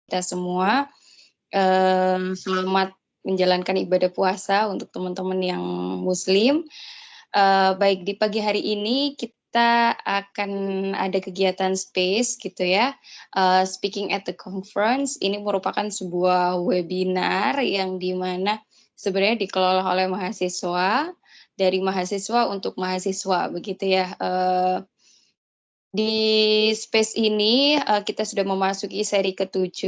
kita semua. Selamat menjalankan ibadah puasa untuk teman-teman yang muslim. Baik di pagi hari ini kita akan ada kegiatan space gitu ya, speaking at the conference. Ini merupakan sebuah webinar yang di mana sebenarnya dikelola oleh mahasiswa, dari mahasiswa untuk mahasiswa begitu ya. Di space ini, kita sudah memasuki seri ke-7,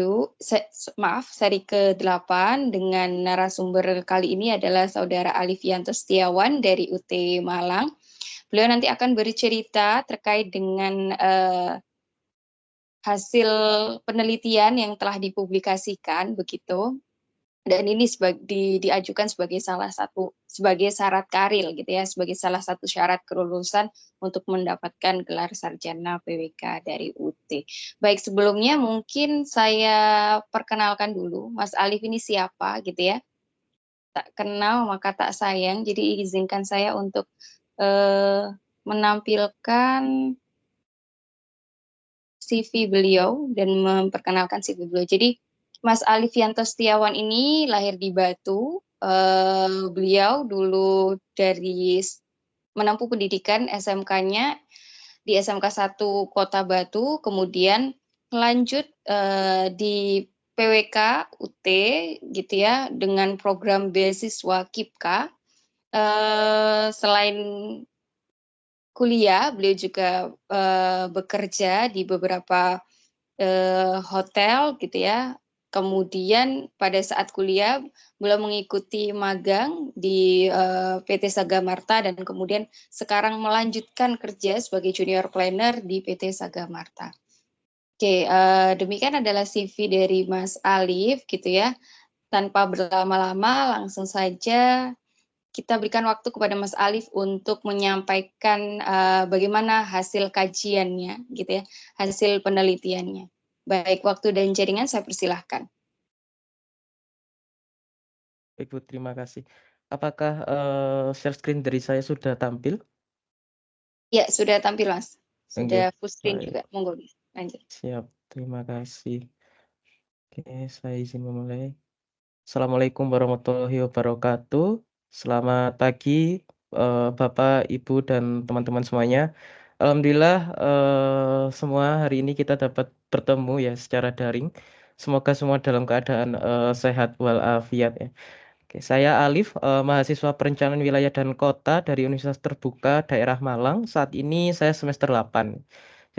seri ke-8 dengan narasumber kali ini adalah Saudara Alifianto Setiawan dari UT Malang. Beliau nanti akan bercerita terkait dengan, hasil penelitian yang telah dipublikasikan begitu. Dan ini diajukan sebagai syarat karir gitu ya, sebagai salah satu syarat kelulusan untuk mendapatkan gelar sarjana PWK dari UT. Baik, sebelumnya mungkin saya perkenalkan dulu, Mas Alif ini siapa gitu ya. Tak kenal maka tak sayang, jadi izinkan saya untuk, menampilkan CV beliau dan memperkenalkan CV beliau. Jadi, Mas Alifianto Setiawan ini lahir di Batu, beliau dulu menempuh pendidikan SMK-nya di SMK 1 Kota Batu, kemudian lanjut, di PWK UT gitu ya, dengan program beasiswa KIPKA. Selain kuliah, beliau juga, bekerja di beberapa hotel gitu ya. Kemudian pada saat kuliah, beliau mengikuti magang di, PT Sagamarta dan kemudian sekarang melanjutkan kerja sebagai junior planner di PT Sagamarta. Oke, demikian adalah CV dari Mas Alif gitu ya. Tanpa berlama-lama langsung saja kita berikan waktu kepada Mas Alif untuk menyampaikan, bagaimana hasil kajiannya gitu ya, hasil penelitiannya. Baik, waktu dan jaringan saya persilahkan. Baik, Bu, terima kasih. Apakah, share screen dari saya sudah tampil? Ya, sudah tampil, Mas. Sudah Nggih, full screen baik, juga, monggo lanjut. siap. Terima kasih. Oke, saya izin memulai. Assalamualaikum warahmatullahi wabarakatuh. Selamat pagi, Bapak, Ibu, dan teman-teman semuanya. Alhamdulillah, semua hari ini kita dapat bertemu ya secara daring. Semoga semua dalam keadaan, sehat walafiat ya. Oke, saya Alif, mahasiswa Perencanaan Wilayah dan Kota dari Universitas Terbuka Daerah Malang. Saat ini saya semester 8.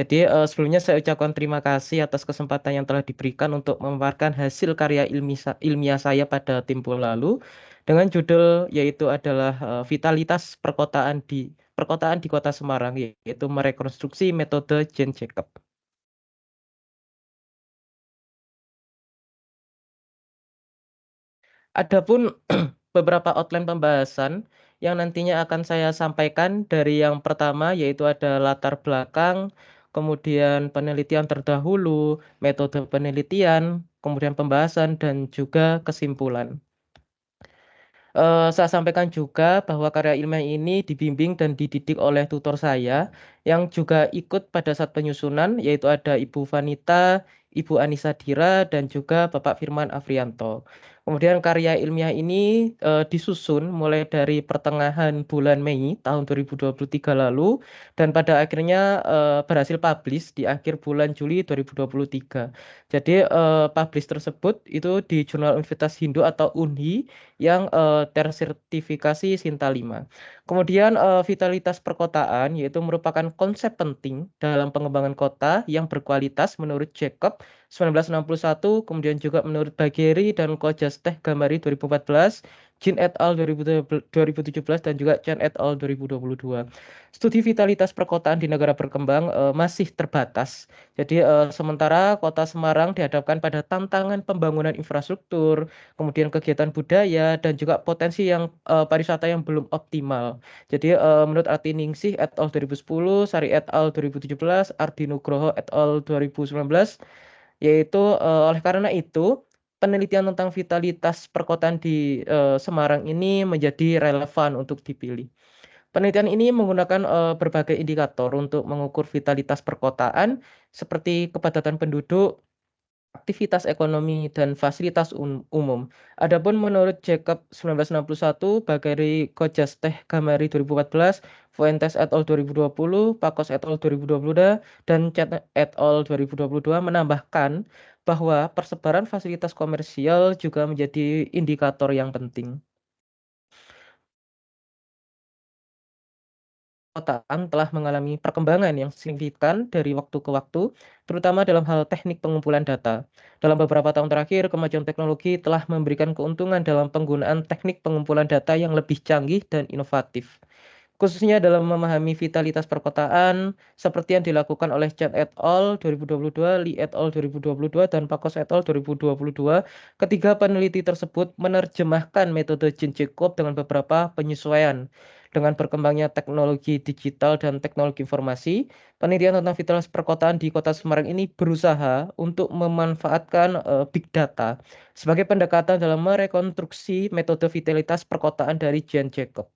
Jadi, sebelumnya saya ucapkan terima kasih atas kesempatan yang telah diberikan untuk memaparkan hasil karya ilmiah saya pada tempo lalu dengan judul yaitu adalah, Vitalitas Perkotaan di Kota Semarang, yaitu merekonstruksi metode Jane Jacob. Adapun beberapa outline pembahasan yang nantinya akan saya sampaikan dari yang pertama yaitu ada latar belakang, kemudian penelitian terdahulu, metode penelitian, kemudian pembahasan dan juga kesimpulan. Saya sampaikan juga bahwa karya ilmiah ini dibimbing dan dididik oleh tutor saya yang juga ikut pada saat penyusunan yaitu ada Ibu Vanita, Ibu Anissa Dira dan juga Bapak Firman Afrianto. Kemudian karya ilmiah ini disusun mulai dari pertengahan bulan Mei tahun 2023 lalu dan pada akhirnya berhasil publish di akhir bulan Juli 2023. Jadi publish tersebut itu di Jurnal Universitas Hindu atau UNHI yang tersertifikasi Sinta 5. Kemudian vitalitas perkotaan yaitu merupakan konsep penting dalam pengembangan kota yang berkualitas menurut Jacob 1961, kemudian juga menurut Bagheri dan Khojasteh Gambari 2014, Jin et al. 2017 dan juga Chen et al. 2022. Studi vitalitas perkotaan di negara berkembang masih terbatas. Jadi sementara Kota Semarang dihadapkan pada tantangan pembangunan infrastruktur, kemudian kegiatan budaya dan juga potensi yang pariwisata yang belum optimal. Jadi menurut Arti Ningsih et al 2010, Sari et al 2017, Ardi Nugroho et al 2019, yaitu oleh karena itu penelitian tentang vitalitas perkotaan di Semarang ini menjadi relevan untuk dipilih. Penelitian ini menggunakan berbagai indikator untuk mengukur vitalitas perkotaan seperti kepadatan penduduk, aktivitas ekonomi dan fasilitas umum. Adapun menurut Jacob 1961, Bakary Kojasteh Gamari 2014, Fuentes et al. 2020, Pakos et al. 2022, dan Chat et al. 2022 menambahkan bahwa persebaran fasilitas komersial juga menjadi indikator yang penting. Perkotaan telah mengalami perkembangan yang signifikan dari waktu ke waktu, terutama dalam hal teknik pengumpulan data. Dalam beberapa tahun terakhir, kemajuan teknologi telah memberikan keuntungan dalam penggunaan teknik pengumpulan data yang lebih canggih dan inovatif, khususnya dalam memahami vitalitas perkotaan, seperti yang dilakukan oleh Chat et al. 2022, Lee et al. 2022, dan Pakos et al. 2022. Ketiga peneliti tersebut menerjemahkan metode Jean Jacob dengan beberapa penyesuaian. Dengan berkembangnya teknologi digital dan teknologi informasi, penelitian tentang vitalitas perkotaan di Kota Semarang ini berusaha untuk memanfaatkan big data sebagai pendekatan dalam merekonstruksi metode vitalitas perkotaan dari Jean Jacob.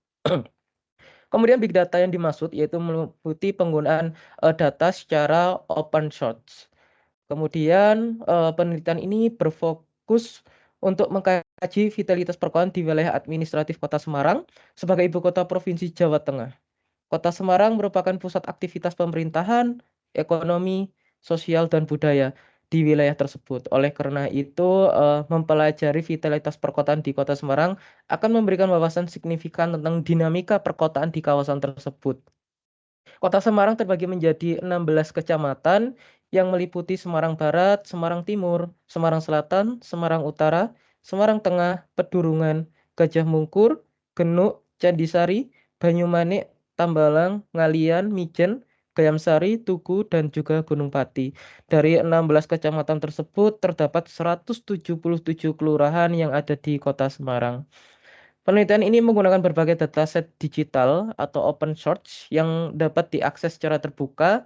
Kemudian big data yang dimaksud yaitu meliputi penggunaan data secara open source. Kemudian penelitian ini berfokus untuk mengkaji vitalitas perkotaan di wilayah administratif Kota Semarang sebagai ibu kota Provinsi Jawa Tengah. Kota Semarang merupakan pusat aktivitas pemerintahan, ekonomi, sosial, dan budaya di wilayah tersebut. Oleh karena itu, mempelajari vitalitas perkotaan di Kota Semarang akan memberikan wawasan signifikan tentang dinamika perkotaan di kawasan tersebut. Kota Semarang terbagi menjadi 16 kecamatan yang meliputi Semarang Barat, Semarang Timur, Semarang Selatan, Semarang Utara, Semarang Tengah, Pedurungan, Gajah Mungkur, Genuk, Candisari, Banyumanik, Tambalang, Ngalian, Mijen, Gayamsari, Tugu, dan juga Gunung Pati. Dari 16 kecamatan tersebut terdapat 177 kelurahan yang ada di Kota Semarang. Penelitian ini menggunakan berbagai dataset digital atau open source yang dapat diakses secara terbuka,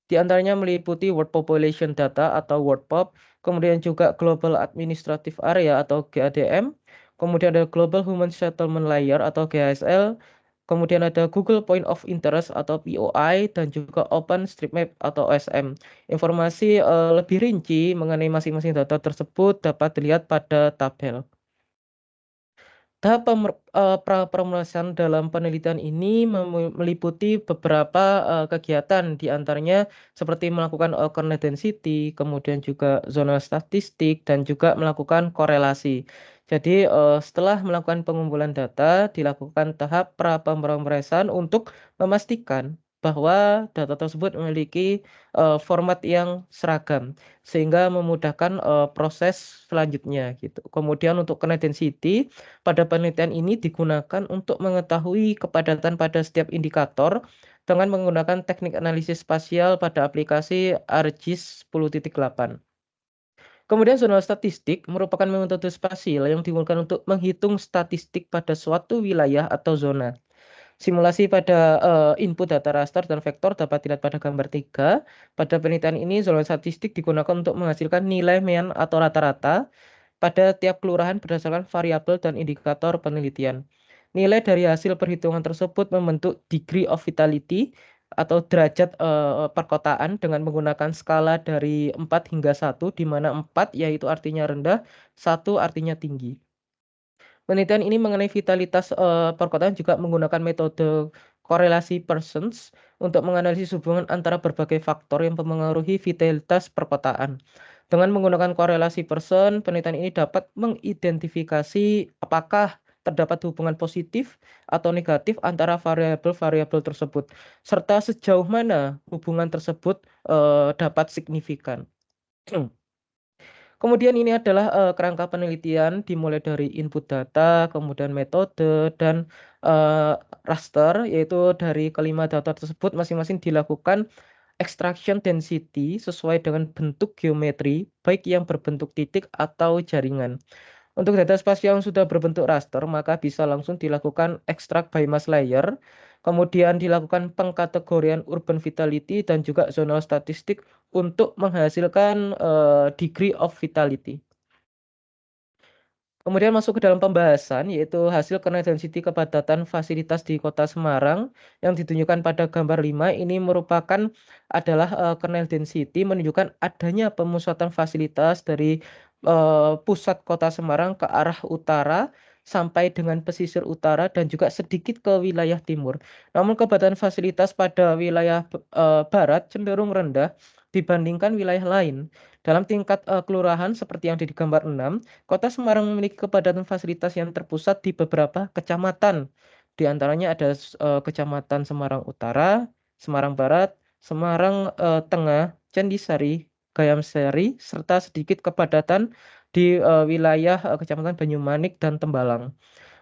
di antaranya meliputi World Population Data atau WorldPop, kemudian juga Global Administrative Area atau GADM, kemudian ada Global Human Settlement Layer atau GHSL, kemudian ada Google Point of Interest atau POI, dan juga OpenStreetMap atau OSM. Informasi lebih rinci mengenai masing-masing data tersebut dapat dilihat pada tabel. Tahap pemrosesan dalam penelitian ini meliputi beberapa kegiatan, di antaranya seperti melakukan coordinate density, kemudian juga zona statistik, dan juga melakukan korelasi. Jadi setelah melakukan pengumpulan data, dilakukan tahap pra-pemrosesan untuk memastikan bahwa data tersebut memiliki format yang seragam sehingga memudahkan proses selanjutnya gitu. Kemudian untuk coordinate density, pada penelitian ini digunakan untuk mengetahui kepadatan pada setiap indikator dengan menggunakan teknik analisis spasial pada aplikasi ArcGIS 10.8. Kemudian zona statistik merupakan metode spasial yang digunakan untuk menghitung statistik pada suatu wilayah atau zona. Simulasi pada input data raster dan vektor dapat dilihat pada gambar 3. Pada penelitian ini, zona statistik digunakan untuk menghasilkan nilai mean atau rata-rata pada tiap kelurahan berdasarkan variabel dan indikator penelitian. Nilai dari hasil perhitungan tersebut membentuk degree of vitality atau derajat perkotaan dengan menggunakan skala dari 4 hingga 1, di mana 4 yaitu artinya rendah, 1 artinya tinggi. Penelitian ini mengenai vitalitas perkotaan juga menggunakan metode korelasi Pearsons untuk menganalisis hubungan antara berbagai faktor yang mempengaruhi vitalitas perkotaan. Dengan menggunakan korelasi Pearson, penelitian ini dapat mengidentifikasi apakah terdapat hubungan positif atau negatif antara variabel-variabel tersebut, serta sejauh mana hubungan tersebut dapat signifikan. Kemudian ini adalah kerangka penelitian dimulai dari input data, kemudian metode, dan raster, yaitu dari kelima data tersebut masing-masing dilakukan extraction density sesuai dengan bentuk geometri, baik yang berbentuk titik atau jaringan. Untuk data spasial yang sudah berbentuk raster, maka bisa langsung dilakukan extract by mass layer, kemudian dilakukan pengkategorian urban vitality dan juga zonal statistik untuk menghasilkan degree of vitality. Kemudian masuk ke dalam pembahasan, yaitu hasil kernel density kepadatan fasilitas di Kota Semarang yang ditunjukkan pada gambar 5. Ini merupakan adalah kernel density menunjukkan adanya pemusatan fasilitas dari pusat Kota Semarang ke arah utara sampai dengan pesisir utara dan juga sedikit ke wilayah timur. Namun kepadatan fasilitas pada wilayah barat cenderung rendah dibandingkan wilayah lain. Dalam tingkat kelurahan seperti yang di gambar 6, Kota Semarang memiliki kepadatan fasilitas yang terpusat di beberapa kecamatan. Di antaranya ada Kecamatan Semarang Utara, Semarang Barat, Semarang Tengah, Candisari, Gayamsari, serta sedikit kepadatan di wilayah Kecamatan Banyumanik dan Tembalang.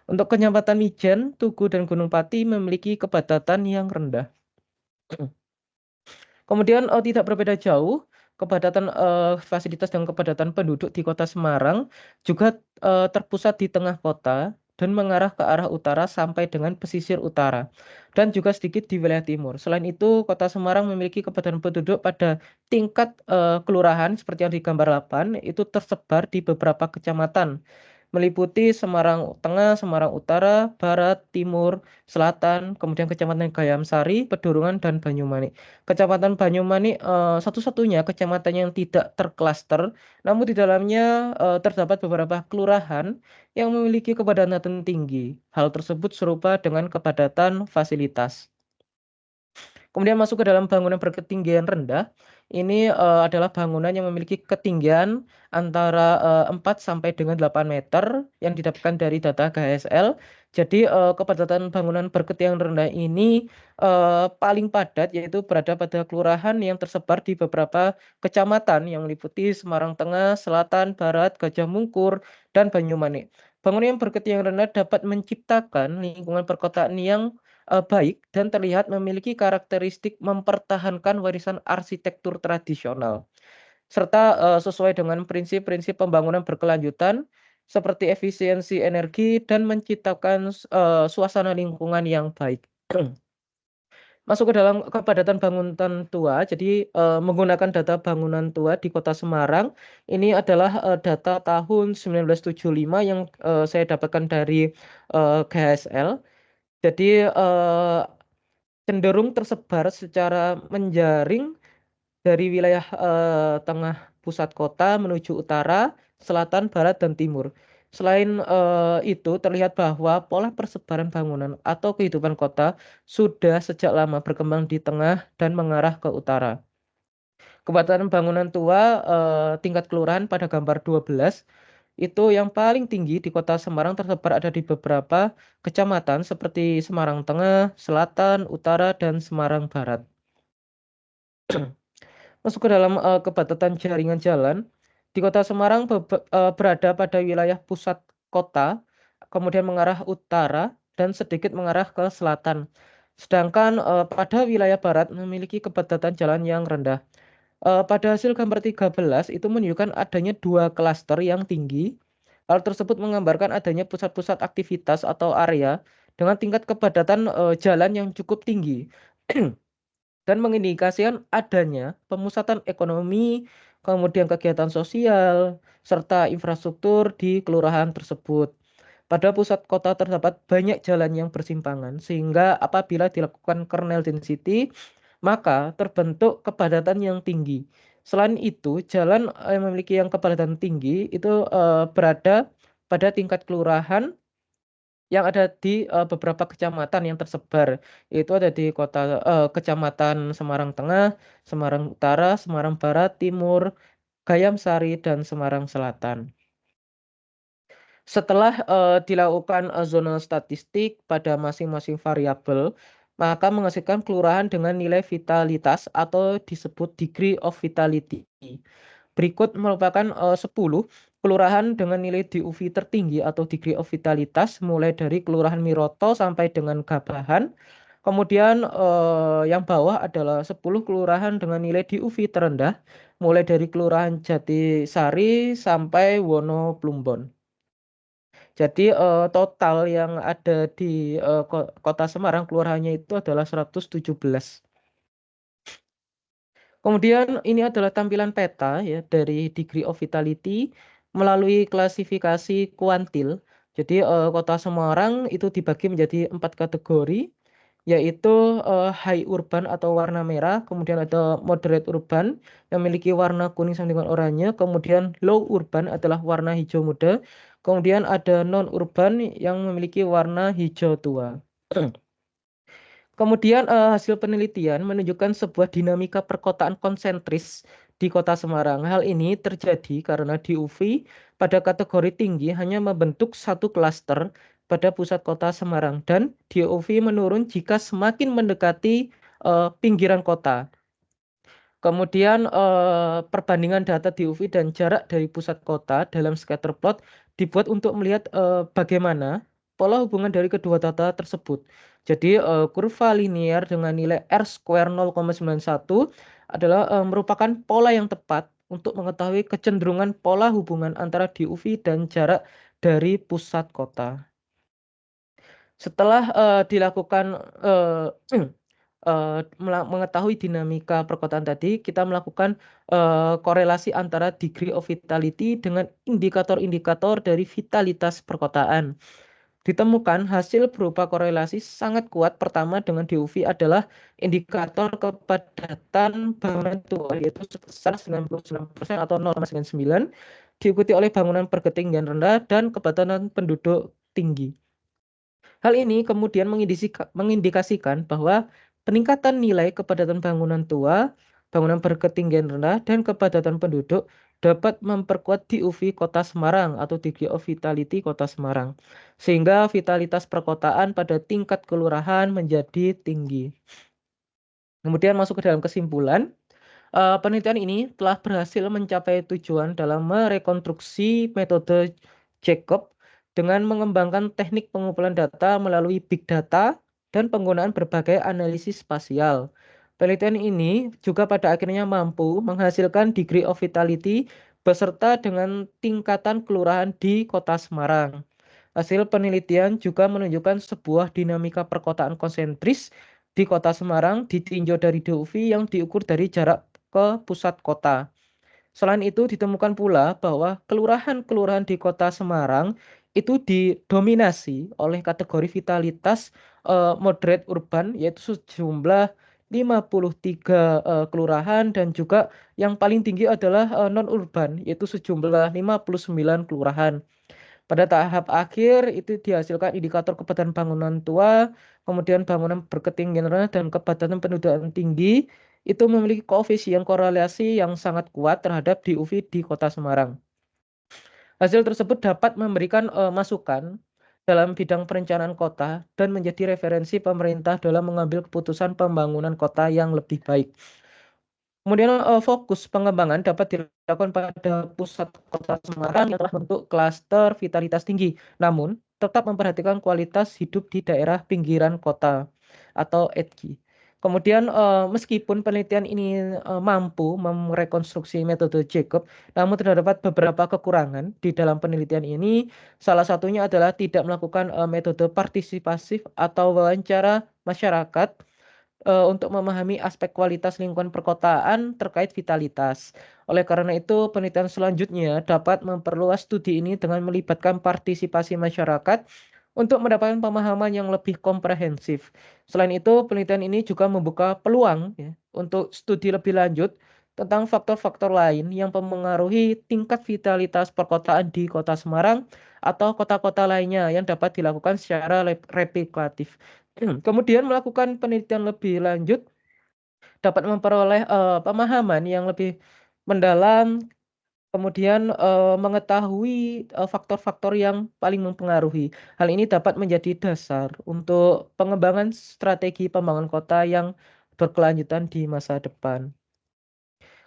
Untuk Kecamatan Mijen, Tugu, dan Gunung Pati memiliki kepadatan yang rendah. Kemudian tidak berbeda jauh, kepadatan fasilitas dan kepadatan penduduk di Kota Semarang juga terpusat di tengah kota dan mengarah ke arah utara sampai dengan pesisir utara dan juga sedikit di wilayah timur. Selain itu, Kota Semarang memiliki kepadatan penduduk pada tingkat kelurahan seperti yang di gambar 8 itu tersebar di beberapa kecamatan meliputi Semarang Tengah, Semarang Utara, Barat, Timur, Selatan, kemudian Kecamatan Gayamsari, Pedurungan, dan Banyumanik. Kecamatan Banyumanik satu-satunya kecamatan yang tidak terklaster, namun di dalamnya terdapat beberapa kelurahan yang memiliki kepadatan tinggi. Hal tersebut serupa dengan kepadatan fasilitas. Kemudian masuk ke dalam bangunan berketinggian rendah. Ini adalah bangunan yang memiliki ketinggian antara 4 sampai dengan 8 meter yang didapatkan dari data KSL. Jadi kepadatan bangunan berketinggian rendah ini paling padat yaitu berada pada kelurahan yang tersebar di beberapa kecamatan yang meliputi Semarang Tengah, Selatan, Barat, Gajah Mungkur, dan Banyumanik. Bangunan yang berketinggian rendah dapat menciptakan lingkungan perkotaan yang baik dan terlihat memiliki karakteristik mempertahankan warisan arsitektur tradisional, serta sesuai dengan prinsip-prinsip pembangunan berkelanjutan seperti efisiensi energi dan menciptakan suasana lingkungan yang baik. Masuk ke dalam kepadatan bangunan tua, jadi menggunakan data bangunan tua di Kota Semarang, ini adalah data tahun 1975 yang saya dapatkan dari GSL. Jadi cenderung tersebar secara menjaring dari wilayah tengah pusat kota menuju utara, selatan, barat, dan timur. Selain itu, terlihat bahwa pola persebaran bangunan atau kehidupan kota sudah sejak lama berkembang di tengah dan mengarah ke utara. Kepadatan bangunan tua tingkat kelurahan pada gambar 12 itu yang paling tinggi di Kota Semarang tersebar ada di beberapa kecamatan seperti Semarang Tengah, Selatan, Utara, dan Semarang Barat. Masuk ke dalam kepadatan jaringan jalan. Di Kota Semarang berada pada wilayah pusat kota, kemudian mengarah utara dan sedikit mengarah ke selatan. Sedangkan pada wilayah barat memiliki kepadatan jalan yang rendah. Pada hasil gambar 13 itu menunjukkan adanya dua klaster yang tinggi. Hal tersebut menggambarkan adanya pusat-pusat aktivitas atau area dengan tingkat kepadatan jalan yang cukup tinggi dan mengindikasikan adanya pemusatan ekonomi, kemudian kegiatan sosial, serta infrastruktur di kelurahan tersebut. Pada pusat kota terdapat banyak jalan yang bersimpangan, sehingga apabila dilakukan kernel density, maka terbentuk kepadatan yang tinggi. Selain itu, jalan yang memiliki yang kepadatan tinggi itu berada pada tingkat kelurahan yang ada di beberapa kecamatan yang tersebar, yaitu ada di Kecamatan Semarang Tengah, Semarang Utara, Semarang Barat, Timur, Gayamsari, dan Semarang Selatan. Setelah dilakukan zona statistik pada masing-masing variabel, maka menghasilkan kelurahan dengan nilai vitalitas atau disebut degree of vitality. Berikut merupakan 10 kelurahan dengan nilai DUV tertinggi atau degree of vitalitas mulai dari Kelurahan Miroto sampai dengan Gabahan. Kemudian yang bawah adalah 10 kelurahan dengan nilai DUV terendah mulai dari Kelurahan Jatisari sampai Wono Plumbon. Jadi total yang ada di Kota Semarang kelurahannya itu adalah 117. Kemudian ini adalah tampilan peta ya dari degree of vitality. melalui klasifikasi kuantil. Jadi Kota Semarang itu dibagi menjadi 4 kategori, yaitu high urban atau warna merah, kemudian ada moderate urban yang memiliki warna kuning sampai dengan oranye, kemudian low urban adalah warna hijau muda, kemudian ada non urban yang memiliki warna hijau tua. Kemudian hasil penelitian menunjukkan sebuah dinamika perkotaan konsentris di Kota Semarang. Hal ini terjadi karena DUV pada kategori tinggi hanya membentuk satu klaster pada pusat Kota Semarang dan DUV menurun jika semakin mendekati pinggiran kota. Kemudian perbandingan data DUV dan jarak dari pusat kota dalam scatter plot dibuat untuk melihat bagaimana pola hubungan dari kedua data tersebut. Jadi kurva linear dengan nilai R square 0,91 adalah merupakan pola yang tepat untuk mengetahui kecenderungan pola hubungan antara DUV dan jarak dari pusat kota. Setelah dilakukan mengetahui dinamika perkotaan tadi, kita melakukan korelasi antara degree of vitality dengan indikator-indikator dari vitalitas perkotaan. Ditemukan hasil berupa korelasi sangat kuat. Pertama dengan DUV adalah indikator kepadatan bangunan tua, yaitu sebesar 99% atau 0,9, diikuti oleh bangunan berketinggian rendah dan kepadatan penduduk tinggi. Hal ini kemudian mengindikasikan bahwa peningkatan nilai kepadatan bangunan tua, bangunan berketinggian rendah, dan kepadatan penduduk dapat memperkuat DUV Kota Semarang atau Degree of Vitality Kota Semarang, sehingga vitalitas perkotaan pada tingkat kelurahan menjadi tinggi. Kemudian masuk ke dalam kesimpulan, penelitian ini telah berhasil mencapai tujuan dalam merekonstruksi metode Jacob dengan mengembangkan teknik pengumpulan data melalui big data dan penggunaan berbagai analisis spasial. Penelitian ini juga pada akhirnya mampu menghasilkan degree of vitality beserta dengan tingkatan kelurahan di Kota Semarang. Hasil penelitian juga menunjukkan sebuah dinamika perkotaan konsentris di Kota Semarang ditinjau dari DUV yang diukur dari jarak ke pusat kota. Selain itu ditemukan pula bahwa kelurahan-kelurahan di Kota Semarang itu didominasi oleh kategori vitalitas moderate urban, yaitu sejumlah 53 kelurahan, dan juga yang paling tinggi adalah non urban, yaitu sejumlah 59 kelurahan. Pada tahap akhir itu dihasilkan indikator kepadatan bangunan tua, kemudian bangunan berketinggian rendah dan kepadatan penduduk tinggi itu memiliki koefisien korelasi yang sangat kuat terhadap DUV di Kota Semarang. Hasil tersebut dapat memberikan masukan dalam bidang perencanaan kota dan menjadi referensi pemerintah dalam mengambil keputusan pembangunan kota yang lebih baik. Kemudian fokus pengembangan dapat dilakukan pada pusat Kota Semarang yang telah membentuk klaster vitalitas tinggi, namun tetap memperhatikan kualitas hidup di daerah pinggiran kota atau EDGI. Kemudian meskipun penelitian ini mampu merekonstruksi metode Jacob, namun terdapat beberapa kekurangan di dalam penelitian ini. Salah satunya adalah tidak melakukan metode partisipasif atau wawancara masyarakat untuk memahami aspek kualitas lingkungan perkotaan terkait vitalitas. Oleh karena itu, penelitian selanjutnya dapat memperluas studi ini dengan melibatkan partisipasi masyarakat untuk mendapatkan pemahaman yang lebih komprehensif. Selain itu, penelitian ini juga membuka peluang ya, untuk studi lebih lanjut tentang faktor-faktor lain yang mempengaruhi tingkat vitalitas perkotaan di Kota Semarang atau kota-kota lainnya yang dapat dilakukan secara replikatif. Kemudian melakukan penelitian lebih lanjut dapat memperoleh pemahaman yang lebih mendalam, kemudian mengetahui faktor-faktor yang paling mempengaruhi. Hal ini dapat menjadi dasar untuk pengembangan strategi pembangunan kota yang berkelanjutan di masa depan.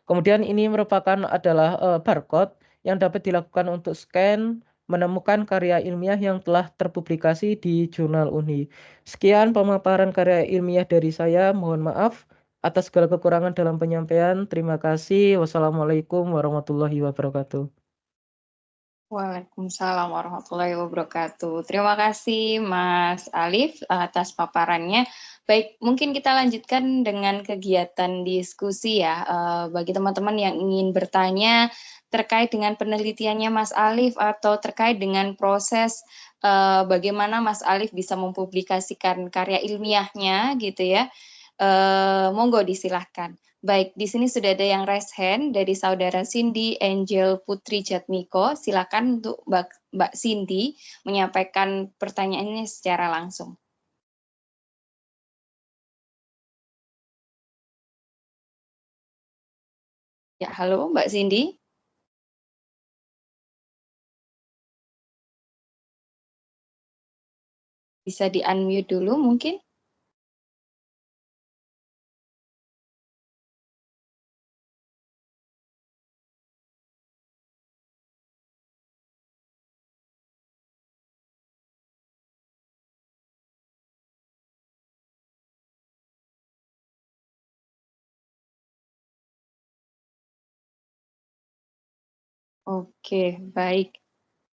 Kemudian ini merupakan adalah barcode yang dapat dilakukan untuk scan menemukan karya ilmiah yang telah terpublikasi di jurnal Uni. Sekian pemaparan karya ilmiah dari saya. Mohon maaf atas segala kekurangan dalam penyampaian. Terima kasih. Wassalamualaikum warahmatullahi wabarakatuh. Waalaikumsalam warahmatullahi wabarakatuh. Terima kasih Mas Alif atas paparannya. Baik, mungkin kita lanjutkan dengan kegiatan diskusi ya. Bagi teman-teman yang ingin bertanya terkait dengan penelitiannya Mas Alif atau terkait dengan proses bagaimana Mas Alif bisa mempublikasikan karya ilmiahnya gitu ya. Monggo disilahkan. Baik, di sini sudah ada yang raise hand dari saudara Cindy Angel Putri Jatmiko. Silakan untuk Mbak Cindy menyampaikan pertanyaannya secara langsung. Ya, halo Mbak Cindy. Bisa di-unmute dulu mungkin. Oke, baik.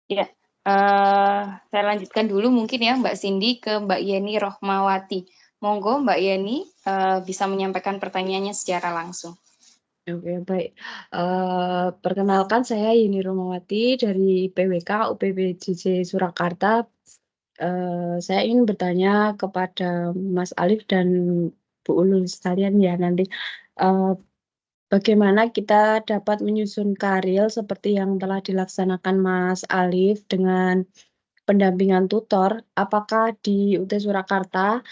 Ya, saya lanjutkan dulu mungkin ya Mbak Cindy ke Mbak Yeni Rohmawati. Monggo Mbak Yeni bisa menyampaikan pertanyaannya secara langsung. Oke, baik. Perkenalkan saya Yeni Romawati dari PWK UPBJJ Surakarta. Saya ingin bertanya kepada Mas Alif dan Bu Ulul sekalian ya nanti. Bagaimana kita dapat menyusun karya seperti yang telah dilaksanakan Mas Alif dengan pendampingan tutor? Apakah di UT Surakarta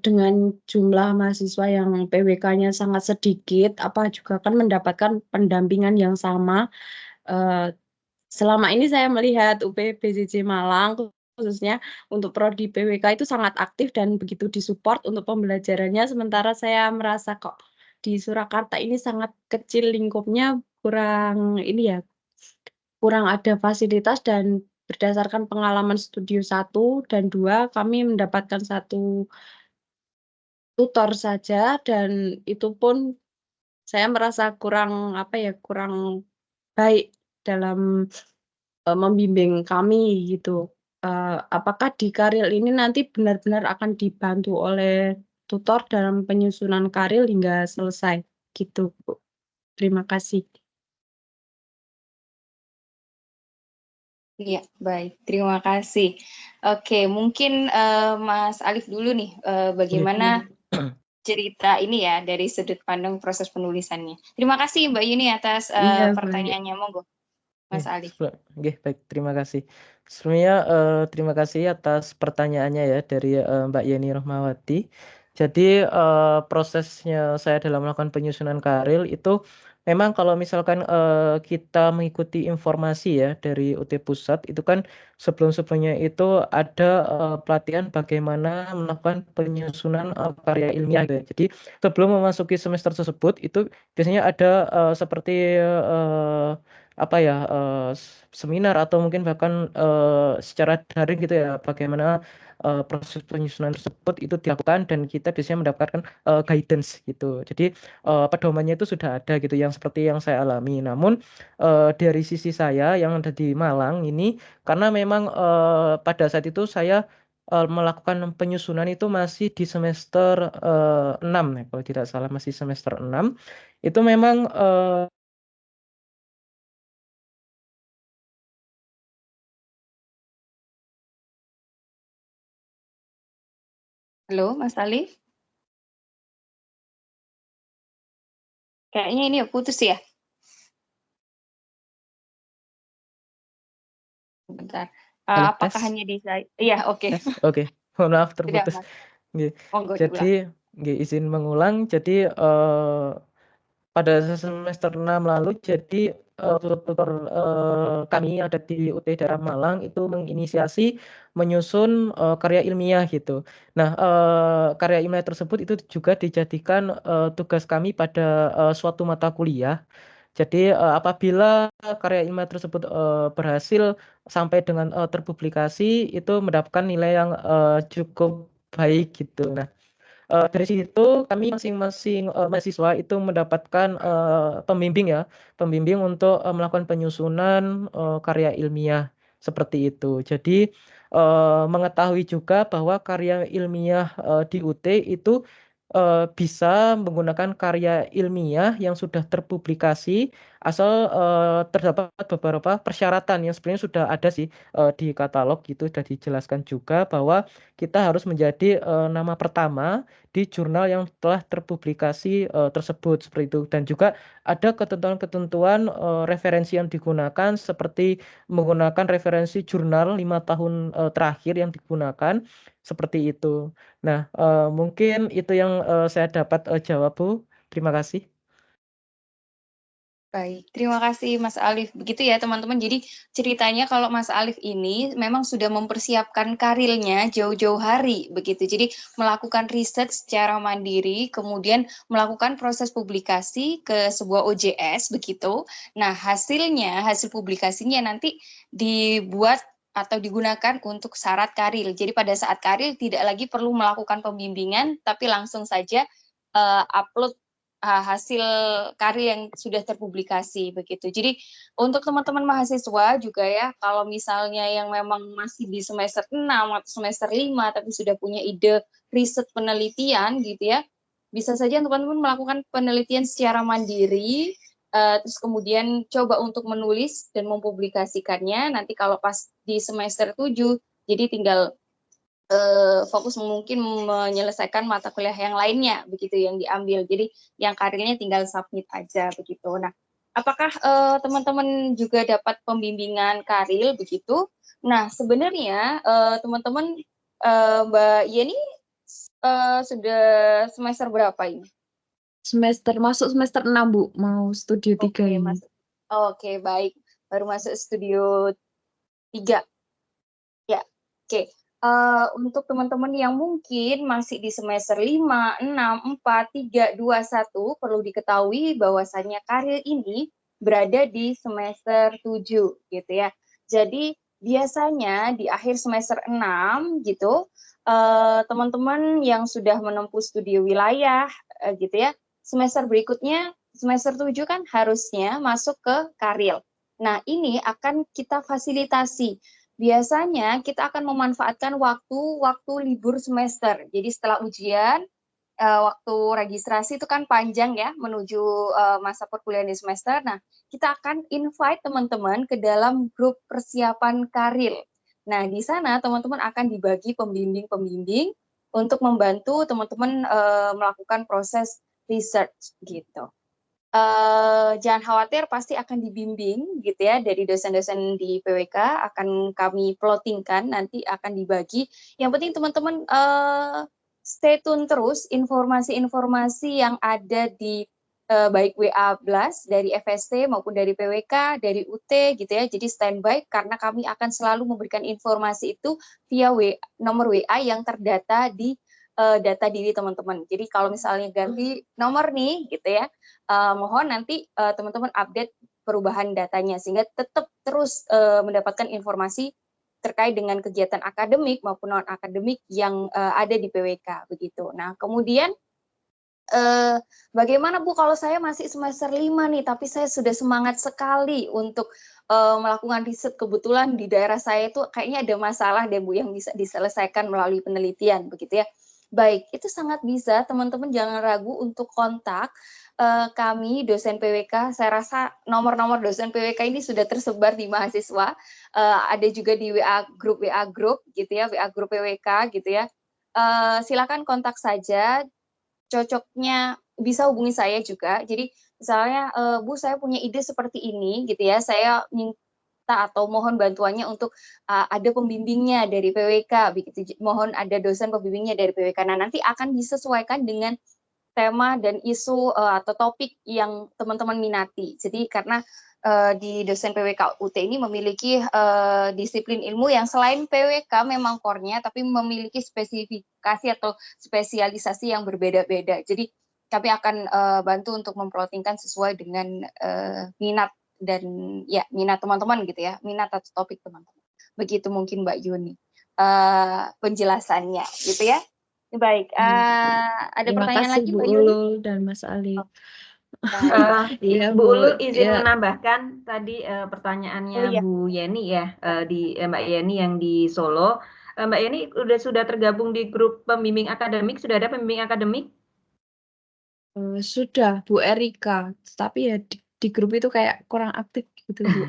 dengan jumlah mahasiswa yang PWK-nya sangat sedikit, apa juga kan mendapatkan pendampingan yang sama? Selama ini saya melihat UPBJJ Malang khususnya untuk prodi PWK itu sangat aktif dan begitu disupport untuk pembelajarannya, sementara saya merasa kok di Surakarta ini sangat kecil lingkupnya, kurang ini ya, kurang ada fasilitas dan berdasarkan pengalaman studio 1 dan 2 kami mendapatkan satu tutor saja dan itu pun saya merasa kurang apa ya, kurang baik dalam membimbing kami gitu. Apakah di Karil ini nanti benar-benar akan dibantu oleh tutor dalam penyusunan Karil hingga selesai gitu, Bu. Terima kasih. Iya, baik. Terima kasih. Oke, mungkin Mas Alif dulu nih, bagaimana cerita ini ya dari sudut pandang proses penulisannya. Terima kasih Mbak Yuni atas Iya, baik. pertanyaannya. Monggo, Mas Alif. Baik, terima kasih. Sebelumnya terima kasih atas pertanyaannya ya dari Mbak Yeni Rohmawati. Jadi prosesnya saya dalam melakukan penyusunan karil itu memang kalau misalkan kita mengikuti informasi ya dari UT Pusat itu kan sebelum-sebelumnya itu ada pelatihan bagaimana melakukan penyusunan karya ilmiah gitu ya. Jadi sebelum memasuki semester tersebut itu biasanya ada seperti apa ya seminar atau mungkin bahkan secara daring gitu ya bagaimana proses penyusunan tersebut itu dilakukan dan kita biasanya mendapatkan guidance gitu. Jadi pedomannya itu sudah ada gitu yang seperti yang saya alami. Namun dari sisi saya yang ada di Malang ini karena memang pada saat itu saya melakukan penyusunan itu masih di semester 6 ya kalau tidak salah masih semester 6 itu memang Halo, Mas Alif. Kayaknya ini putus ya. Bentar. halo Apakah tes. hanya di saya? Iya, oke. Oke, mohon maaf Sudah, terputus. Mas. Nggih. Monggo Jadi diulang. nggih, izin mengulang. Jadi pada semester 6 lalu jadi tutor kami yang ada di UT daerah Malang itu menginisiasi menyusun karya ilmiah gitu. Nah, karya ilmiah tersebut itu juga dijadikan tugas kami pada suatu mata kuliah. Jadi apabila karya ilmiah tersebut berhasil sampai dengan terpublikasi itu mendapatkan nilai yang cukup baik gitu. Nah, dari situ kami masing-masing mahasiswa itu mendapatkan pembimbing ya, pembimbing untuk melakukan penyusunan karya ilmiah seperti itu. Jadi mengetahui juga bahwa karya ilmiah di UT itu bisa menggunakan karya ilmiah yang sudah terpublikasi asal terdapat beberapa persyaratan yang sebenarnya sudah ada sih di katalog gitu, sudah dijelaskan juga bahwa kita harus menjadi nama pertama di jurnal yang telah terpublikasi tersebut seperti itu, dan juga ada ketentuan-ketentuan referensi yang digunakan seperti menggunakan referensi jurnal 5 tahun terakhir yang digunakan seperti itu. Nah, mungkin itu yang saya dapat jawab, Bu. Terima kasih. Baik, terima kasih Mas Alif. Begitu ya teman-teman. Jadi ceritanya kalau Mas Alif ini memang sudah mempersiapkan karirnya jauh-jauh hari begitu. Jadi melakukan riset secara mandiri, kemudian melakukan proses publikasi ke sebuah OJS begitu. Nah, hasil publikasinya nanti dibuat atau digunakan untuk syarat karir. Jadi pada saat karir tidak lagi perlu melakukan pembimbingan, tapi langsung saja upload hasil karya yang sudah terpublikasi begitu. Jadi untuk teman-teman mahasiswa juga ya, kalau misalnya yang memang masih di semester 6 atau semester 5 tapi sudah punya ide riset penelitian gitu ya, bisa saja teman-teman melakukan penelitian secara mandiri, terus kemudian coba untuk menulis dan mempublikasikannya. Nanti kalau pas di semester 7, jadi tinggal fokus mungkin menyelesaikan mata kuliah yang lainnya begitu yang diambil. Jadi yang karirnya tinggal submit aja begitu. Nah, apakah teman-teman juga dapat pembimbingan karir begitu? Nah, sebenarnya teman-teman Mbak Yeni sudah semester berapa ini? Masuk semester 6, Bu. Mau studio 3 ini. Oke, baik. Baru masuk studio 3. Ya, oke. Untuk teman-teman yang mungkin masih di semester 5, 6, 4, 3, 2, 1, perlu diketahui bahwasannya karir ini berada di semester 7 gitu ya. Jadi biasanya di akhir semester 6 gitu, teman-teman yang sudah menempuh studi wilayah gitu ya, semester berikutnya, semester 7 kan harusnya masuk ke karir. Nah, ini akan kita fasilitasi. Biasanya kita akan memanfaatkan waktu libur semester. Jadi setelah ujian, waktu registrasi itu kan panjang ya menuju masa perkuliahan di semester. Nah, kita akan invite teman-teman ke dalam grup persiapan karir. Nah, di sana teman-teman akan dibagi pembimbing-pembimbing untuk membantu teman-teman melakukan proses research gitu. Jangan khawatir, pasti akan dibimbing gitu ya dari dosen-dosen di PWK, akan kami plottingkan, nanti akan dibagi. Yang penting teman-teman stay tune terus informasi-informasi yang ada di baik WA Blast dari FST maupun dari PWK, dari UT gitu ya. Jadi standby karena kami akan selalu memberikan informasi itu via nomor WA yang terdata di data diri teman-teman. Jadi kalau misalnya ganti nomor nih gitu ya, mohon nanti teman-teman update perubahan datanya sehingga tetap terus mendapatkan informasi terkait dengan kegiatan akademik maupun non akademik yang ada di PWK begitu. Nah, kemudian bagaimana Bu kalau saya masih semester 5 nih tapi saya sudah semangat sekali untuk melakukan riset, kebetulan di daerah saya itu kayaknya ada masalah deh Bu yang bisa diselesaikan melalui penelitian begitu ya. Baik, itu sangat bisa, teman-teman jangan ragu untuk kontak kami dosen PWK. Saya rasa nomor-nomor dosen PWK ini sudah tersebar di mahasiswa. Ada juga di WA group gitu ya, WA group PWK gitu ya. Silakan kontak saja. Cocoknya bisa hubungi saya juga. Jadi misalnya, Bu saya punya ide seperti ini gitu ya, saya minta atau mohon bantuannya untuk ada pembimbingnya dari PWK begitu. Mohon ada dosen pembimbingnya dari PWK. Nah, nanti akan disesuaikan dengan tema dan isu atau topik yang teman-teman minati. Jadi karena di dosen PWK UT ini memiliki disiplin ilmu yang selain PWK memang core-nya, tapi memiliki spesifikasi atau spesialisasi yang berbeda-beda. Jadi kami akan bantu untuk memplottingkan sesuai dengan minat dan ya minat teman-teman gitu ya, minat atau topik teman-teman. Begitu mungkin Mbak Yuni penjelasannya gitu ya. Baik, ada pertanyaan lagi Bu Mbak Yuni? Ulul dan Mas Alif. Bu Ulul izin menambahkan tadi pertanyaannya Bu Yeni ya, di Mbak Yeni yang di Solo. Mbak Yeni sudah tergabung di grup pembimbing akademik, sudah ada pembimbing akademik? Sudah, Bu Erika, tapi ya di grup itu kayak kurang aktif gitu, Bu.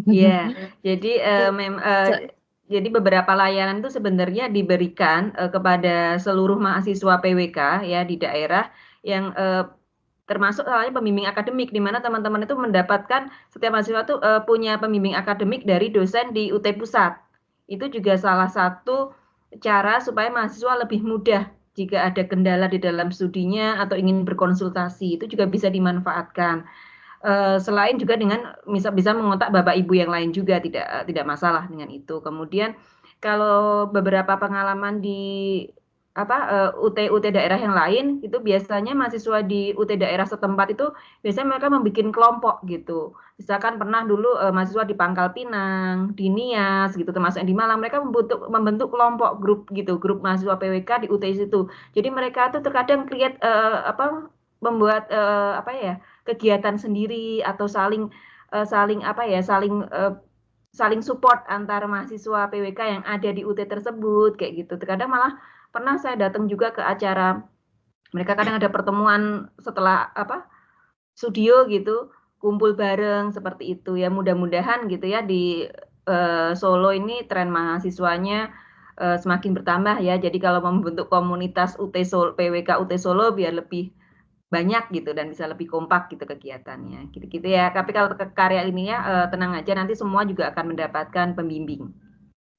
Iya, jadi Se- jadi beberapa layanan itu sebenarnya diberikan kepada seluruh mahasiswa PWK ya di daerah yang termasuk halnya pembimbing akademik di mana teman-teman itu mendapatkan setiap mahasiswa itu punya pembimbing akademik dari dosen di UT Pusat. Itu juga salah satu cara supaya mahasiswa lebih mudah jika ada kendala di dalam studinya atau ingin berkonsultasi, itu juga bisa dimanfaatkan. Selain juga dengan bisa mengontak bapak ibu yang lain juga tidak masalah dengan itu. Kemudian kalau beberapa pengalaman di UT daerah yang lain itu biasanya mahasiswa di UT daerah setempat itu biasanya mereka membuat kelompok gitu. Misalkan pernah dulu mahasiswa di Pangkal Pinang, di Nias gitu, termasuk yang di Malang, mereka membentuk kelompok grup gitu, grup mahasiswa PWK di UT itu. Jadi mereka tuh terkadang create membuat kegiatan sendiri atau saling support antara mahasiswa PWK yang ada di UT tersebut kayak gitu. Terkadang malah pernah saya datang juga ke acara mereka kadang ada pertemuan setelah studio gitu, kumpul bareng seperti itu ya. Mudah-mudahan gitu ya di Solo ini tren mahasiswanya semakin bertambah ya. Jadi kalau membentuk komunitas PWK UT Solo biar lebih banyak gitu dan bisa lebih kompak gitu kegiatannya gitu-gitu ya. Tapi kalau ke karya ini ya tenang aja, nanti semua juga akan mendapatkan pembimbing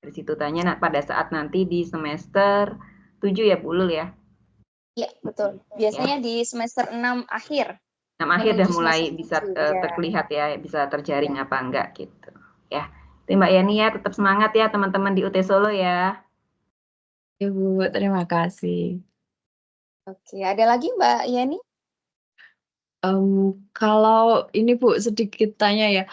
dari situ tanya pada saat nanti di semester 7 ya Bu Ulul ya. Iya, betul. Biasanya di semester 6 akhir. 6 akhir udah menuju mulai semester bisa 7, ya. terlihat ya, bisa terjaring apa enggak gitu ya. Itu Mbak Yani ya, tetap semangat ya teman-teman di UT Solo ya. Ya, Bu, terima kasih. Oke, ada lagi Mbak Yani? Kalau ini Bu sedikit tanya ya,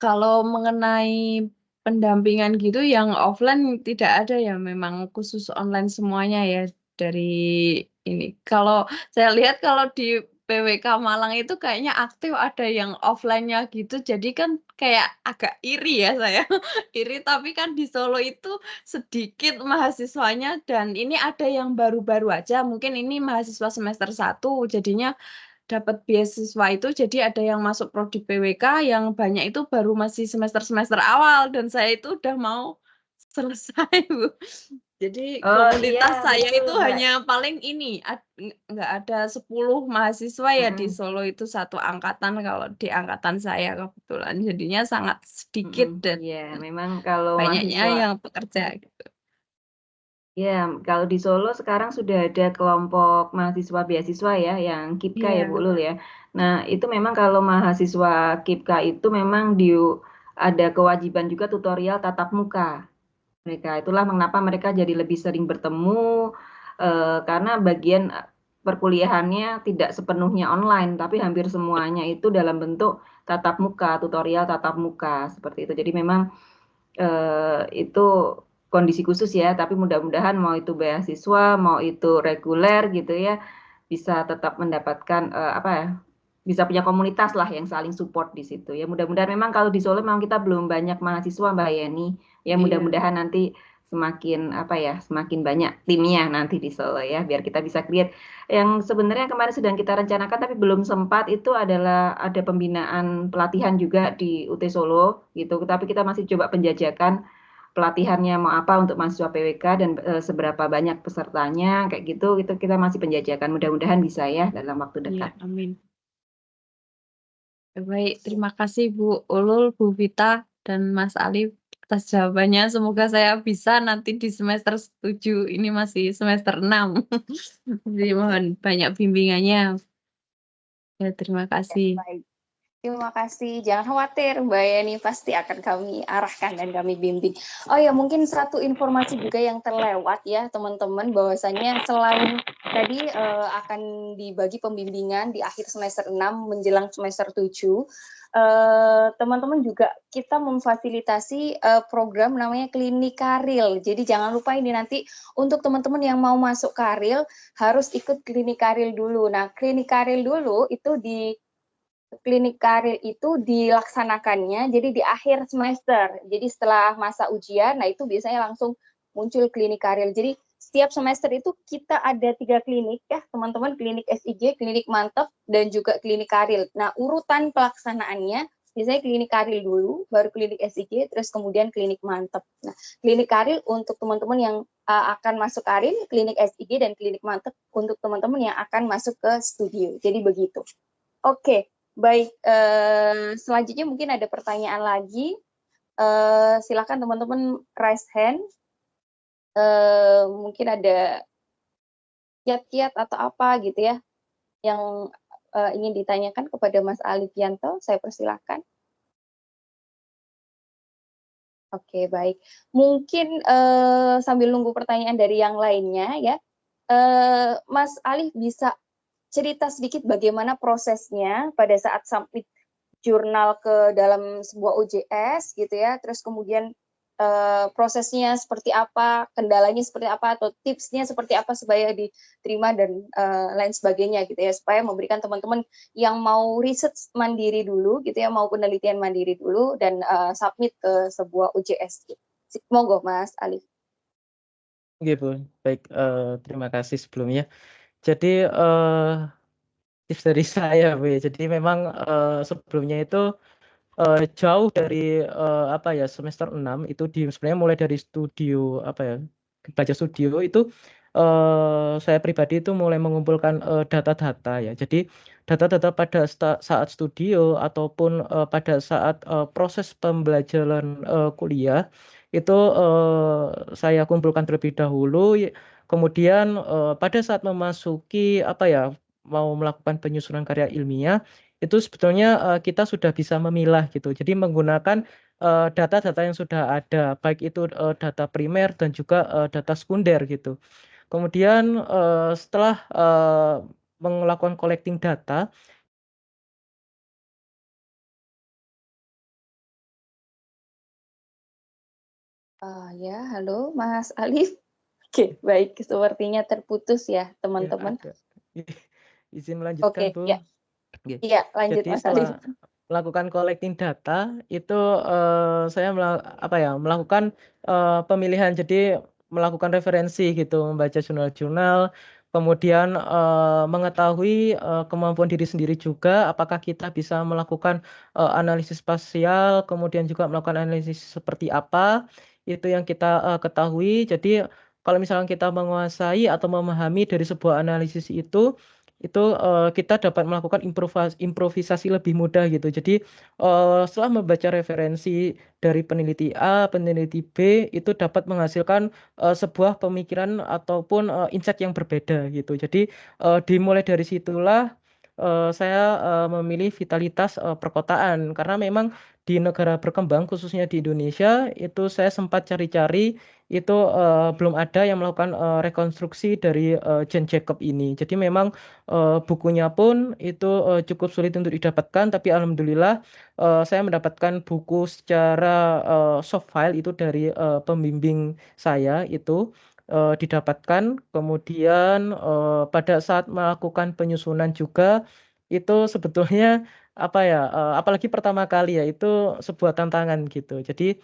kalau mengenai pendampingan gitu yang offline tidak ada ya, memang khusus online semuanya ya dari ini. Kalau saya lihat kalau di PWK Malang itu kayaknya aktif ada yang offline-nya gitu, jadi kan kayak agak iri ya saya, iri tapi kan di Solo itu sedikit mahasiswanya dan ini ada yang baru-baru aja, mungkin ini mahasiswa semester 1 jadinya dapat beasiswa itu, jadi ada yang masuk prodi PWK yang banyak itu baru masih semester-semester awal dan saya itu udah mau selesai, Bu. Jadi komunitas Iya, saya betul, itu Mbak. hanya paling ini, nggak ada 10 mahasiswa ya di Solo itu satu angkatan, kalau di angkatan saya kebetulan jadinya sangat sedikit dan Iya, memang kalau banyaknya mahasiswa yang bekerja gitu. ya, kalau di Solo sekarang sudah ada kelompok mahasiswa beasiswa ya, yang KIPKA ya Bu Iya. Ulul ya. Nah, itu memang kalau mahasiswa KIPKA itu memang ada kewajiban juga tutorial tatap muka. Itulah mengapa mereka jadi lebih sering bertemu, karena bagian perkuliahannya tidak sepenuhnya online, tapi hampir semuanya itu dalam bentuk tatap muka, tutorial tatap muka, seperti itu. Jadi memang itu kondisi khusus ya, tapi mudah-mudahan mau itu beasiswa, mau itu reguler gitu ya, bisa tetap mendapatkan bisa punya komunitas lah yang saling support di situ ya. Mudah-mudahan memang kalau di Solo memang kita belum banyak mahasiswa Mbak Yani. Ya mudah-mudahan nanti semakin semakin banyak timnya nanti di Solo ya, biar kita bisa create. Yang sebenarnya kemarin sedang kita rencanakan tapi belum sempat itu adalah ada pembinaan pelatihan juga di UT Solo gitu. Tapi kita masih coba penjajakan pelatihannya mau apa untuk mahasiswa PWK dan seberapa banyak pesertanya kayak gitu, itu kita masih penjajakan. Mudah-mudahan bisa ya dalam waktu dekat. Iya, amin. Baik, terima kasih Bu Ulul, Bu Vita, dan Mas Ali atas jawabannya. Semoga saya bisa nanti di semester 7, ini masih semester 6. Jadi mohon banyak bimbingannya. Ya, terima kasih. Baik. Terima kasih. Jangan khawatir, Mbak Yani pasti akan kami arahkan dan kami bimbing. Oh ya, mungkin satu informasi juga yang terlewat ya, teman-teman, bahwasanya selain tadi akan dibagi pembimbingan di akhir semester 6 menjelang semester 7, teman-teman juga kita memfasilitasi program namanya klinik Karil. Jadi jangan lupa ini nanti untuk teman-teman yang mau masuk Karil harus ikut klinik Karil dulu. Nah, klinik Karil dulu itu klinik karir itu dilaksanakannya jadi di akhir semester. Jadi setelah masa ujian, nah itu biasanya langsung muncul klinik karir. Jadi setiap semester itu kita ada 3 klinik ya teman-teman, klinik SIG, klinik mantep, dan juga klinik karil. Nah urutan pelaksanaannya biasanya klinik karil dulu, baru klinik SIG, terus kemudian klinik mantep. Nah klinik karil untuk teman-teman yang akan masuk karil, klinik SIG dan klinik mantep untuk teman-teman yang akan masuk ke studio. Jadi begitu. Oke, baik. Selanjutnya mungkin ada pertanyaan lagi. Silakan teman-teman raise hand. Mungkin ada kiat-kiat atau apa gitu ya yang ingin ditanyakan kepada Mas Alifianto, saya persilahkan. Oke, baik. Mungkin sambil nunggu pertanyaan dari yang lainnya ya, Mas Alif bisa cerita sedikit bagaimana prosesnya pada saat submit jurnal ke dalam sebuah OJS gitu ya, terus kemudian prosesnya seperti apa, kendalanya seperti apa, atau tipsnya seperti apa supaya diterima dan lain sebagainya gitu ya, supaya memberikan teman-teman yang mau riset mandiri dulu gitu ya, mau penelitian mandiri dulu dan submit ke sebuah OJS gitu. Monggo Mas Alif. Oke Bu, baik, terima kasih sebelumnya. Jadi tips dari saya Bu ya, jadi memang sebelumnya itu jauh dari apa ya, semester 6 itu sebenarnya mulai dari studio apa ya, belajar studio itu saya pribadi itu mulai mengumpulkan data-data ya. Jadi data-data pada saat studio ataupun pada saat proses pembelajaran kuliah itu saya kumpulkan terlebih dahulu. Kemudian pada saat memasuki apa ya, mau melakukan penyusunan karya ilmiah itu sebetulnya kita sudah bisa memilah gitu. Jadi menggunakan data-data yang sudah ada, baik itu data primer dan juga data sekunder gitu. Kemudian setelah melakukan collecting data, Ya, halo Mas Alif. Oke, baik. Sepertinya terputus ya, ya teman-teman. ada. Izin melanjutkan Oke, Bu. ya. Oke. Iya, lanjut Jadi Mas Alif. setelah melakukan collecting data itu saya melakukan pemilihan, jadi melakukan referensi gitu, membaca jurnal-jurnal, kemudian mengetahui kemampuan diri sendiri juga, apakah kita bisa melakukan analisis spasial, kemudian juga melakukan analisis seperti apa, itu yang kita ketahui. Jadi kalau misalkan kita menguasai atau memahami dari sebuah analisis itu kita dapat melakukan improvisasi lebih mudah gitu. Jadi setelah membaca referensi dari peneliti A, peneliti B, itu dapat menghasilkan sebuah pemikiran ataupun insight yang berbeda gitu. Jadi dimulai dari situlah saya memilih vitalitas perkotaan, karena memang di negara berkembang khususnya di Indonesia itu saya sempat cari-cari itu belum ada yang melakukan rekonstruksi dari Jane Jacob ini. Jadi memang bukunya pun itu cukup sulit untuk didapatkan, tapi alhamdulillah saya mendapatkan buku secara soft file itu dari pembimbing saya itu didapatkan. Kemudian pada saat melakukan penyusunan juga itu sebetulnya apa ya, apalagi pertama kali ya, itu sebuah tantangan gitu. Jadi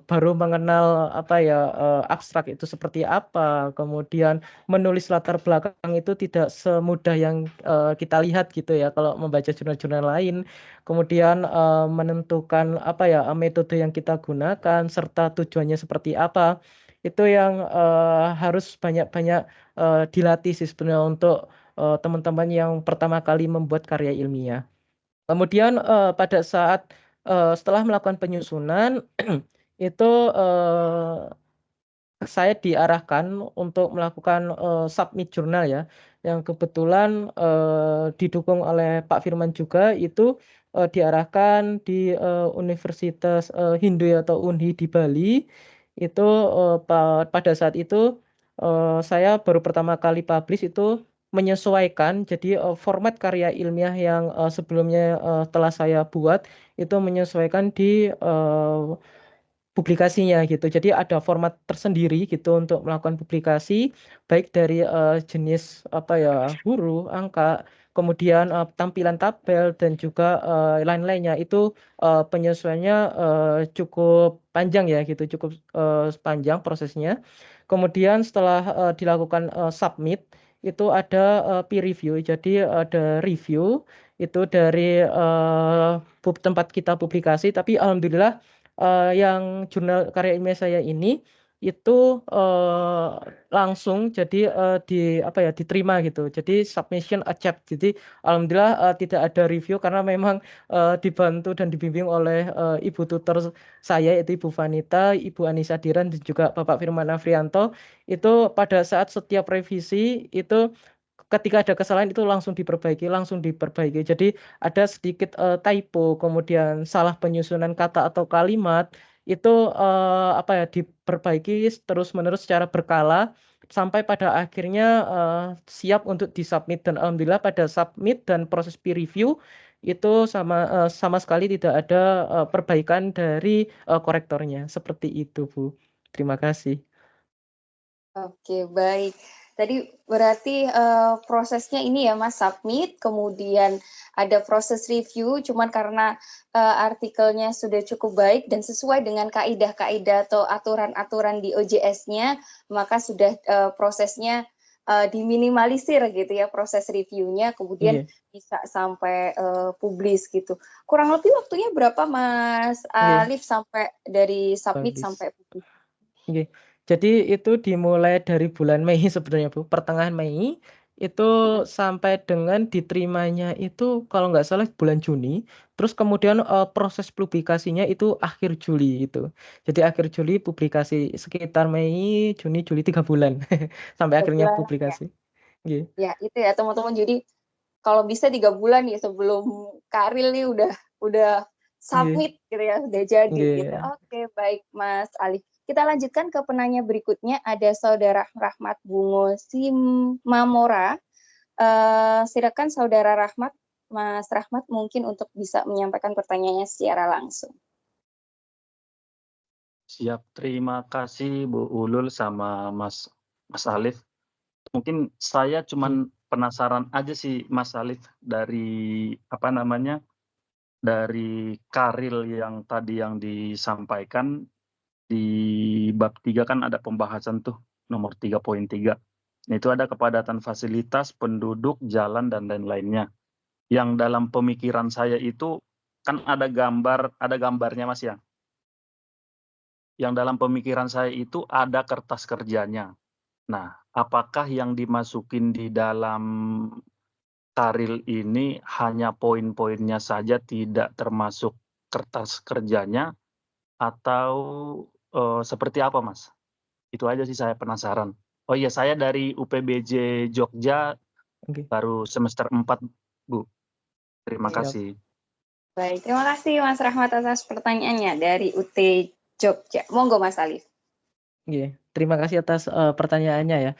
baru mengenal apa ya, abstrak itu seperti apa, kemudian menulis latar belakang itu tidak semudah yang kita lihat gitu ya kalau membaca jurnal-jurnal lain. Kemudian menentukan apa ya, metode yang kita gunakan serta tujuannya seperti apa, itu yang harus banyak-banyak dilatih sih sebenarnya untuk teman-teman yang pertama kali membuat karya ilmiah. Kemudian pada saat setelah melakukan penyusunan itu saya diarahkan untuk melakukan submit jurnal ya, yang kebetulan didukung oleh Pak Firman juga. Itu diarahkan di Universitas Hindu atau Unhi di Bali. Itu pada saat itu saya baru pertama kali publish itu menyesuaikan, jadi format karya ilmiah yang sebelumnya telah saya buat itu menyesuaikan di publikasinya gitu. Jadi ada format tersendiri gitu untuk melakukan publikasi, baik dari jenis apa ya, huruf, angka, kemudian tampilan tabel dan juga lain-lainnya. Itu penyesuaiannya cukup panjang ya gitu, cukup panjang prosesnya. Kemudian setelah dilakukan submit itu ada peer review. Jadi ada review itu dari tempat kita publikasi. Tapi alhamdulillah yang jurnal karya ilmiah saya ini itu langsung jadi diterima gitu. Jadi submission accept. Jadi alhamdulillah tidak ada review karena memang dibantu dan dibimbing oleh ibu tutor saya yaitu Ibu Vanita, Ibu Anissa Diran dan juga Bapak Firman Afrianto. Itu pada saat setiap revisi itu ketika ada kesalahan itu langsung diperbaiki. Jadi ada sedikit typo, kemudian salah penyusunan kata atau kalimat itu diperbaiki terus-menerus secara berkala sampai pada akhirnya siap untuk disubmit, dan alhamdulillah pada submit dan proses peer review itu sama sekali tidak ada perbaikan dari korektornya. Seperti itu, Bu. Terima kasih. Oke, baik. Tadi berarti prosesnya ini ya Mas, submit, kemudian ada proses review, cuman karena artikelnya sudah cukup baik dan sesuai dengan kaidah-kaidah atau aturan-aturan di OJS-nya, maka sudah prosesnya diminimalisir gitu ya, proses reviewnya, kemudian bisa sampai publis gitu. Kurang lebih waktunya berapa Mas Alif sampai dari submit sampai publis? Jadi itu dimulai dari bulan Mei sebenarnya, Bu. Pertengahan Mei itu sampai dengan diterimanya itu kalau nggak salah bulan Juni. Terus kemudian proses publikasinya itu akhir Juli itu. Jadi akhir Juli publikasi, sekitar Mei, Juni, Juli 3 bulan sampai akhirnya publikasi. Ya itu ya teman-teman. Jadi kalau bisa 3 bulan ya sebelum Karil nih udah submit gitu ya, udah jadi gitu. Oke, baik Mas Alif. Kita lanjutkan ke penanya berikutnya, ada Saudara Rahmat Bungo Simamora. Silakan Saudara Rahmat, Mas Rahmat mungkin untuk bisa menyampaikan pertanyaannya secara langsung. Siap, terima kasih Bu Ulul sama Mas Alif. Mungkin saya cuman penasaran aja sih Mas Alif dari dari Karil yang tadi yang disampaikan. Di bab 3 kan ada pembahasan tuh nomor 3.3. Itu ada kepadatan fasilitas, penduduk, jalan dan lain-lainnya. Yang dalam pemikiran saya itu kan ada gambarnya Mas ya. Yang dalam pemikiran saya itu ada kertas kerjanya. Nah, apakah yang dimasukin di dalam Karil ini hanya poin-poinnya saja, tidak termasuk kertas kerjanya, atau seperti apa Mas? Itu aja sih saya penasaran. Oh iya, saya dari UPBJ Jogja, baru semester 4 Bu. Terima kasih. Baik, terima kasih Mas Rahmat atas pertanyaannya dari UT Jogja. Monggo Mas Alif. Terima kasih atas pertanyaannya ya.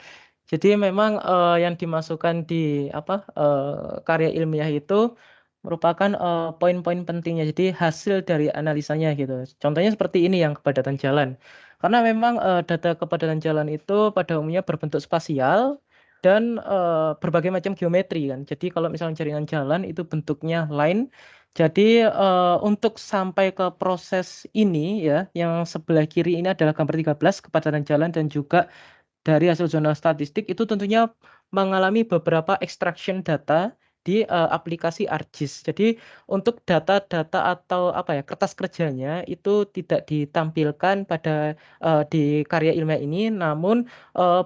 Jadi memang yang dimasukkan di karya ilmiah itu merupakan poin-poin pentingnya. Jadi hasil dari analisanya gitu. Contohnya seperti ini yang kepadatan jalan. Karena memang data kepadatan jalan itu pada umumnya berbentuk spasial dan berbagai macam geometri kan. Jadi kalau misalnya jaringan jalan itu bentuknya line. Jadi untuk sampai ke proses ini ya, yang sebelah kiri ini adalah gambar 13 kepadatan jalan dan juga dari hasil jurnal statistik itu tentunya mengalami beberapa extraction data di aplikasi ArcGIS. Jadi untuk data-data atau kertas kerjanya itu tidak ditampilkan pada di karya ilmiah ini, namun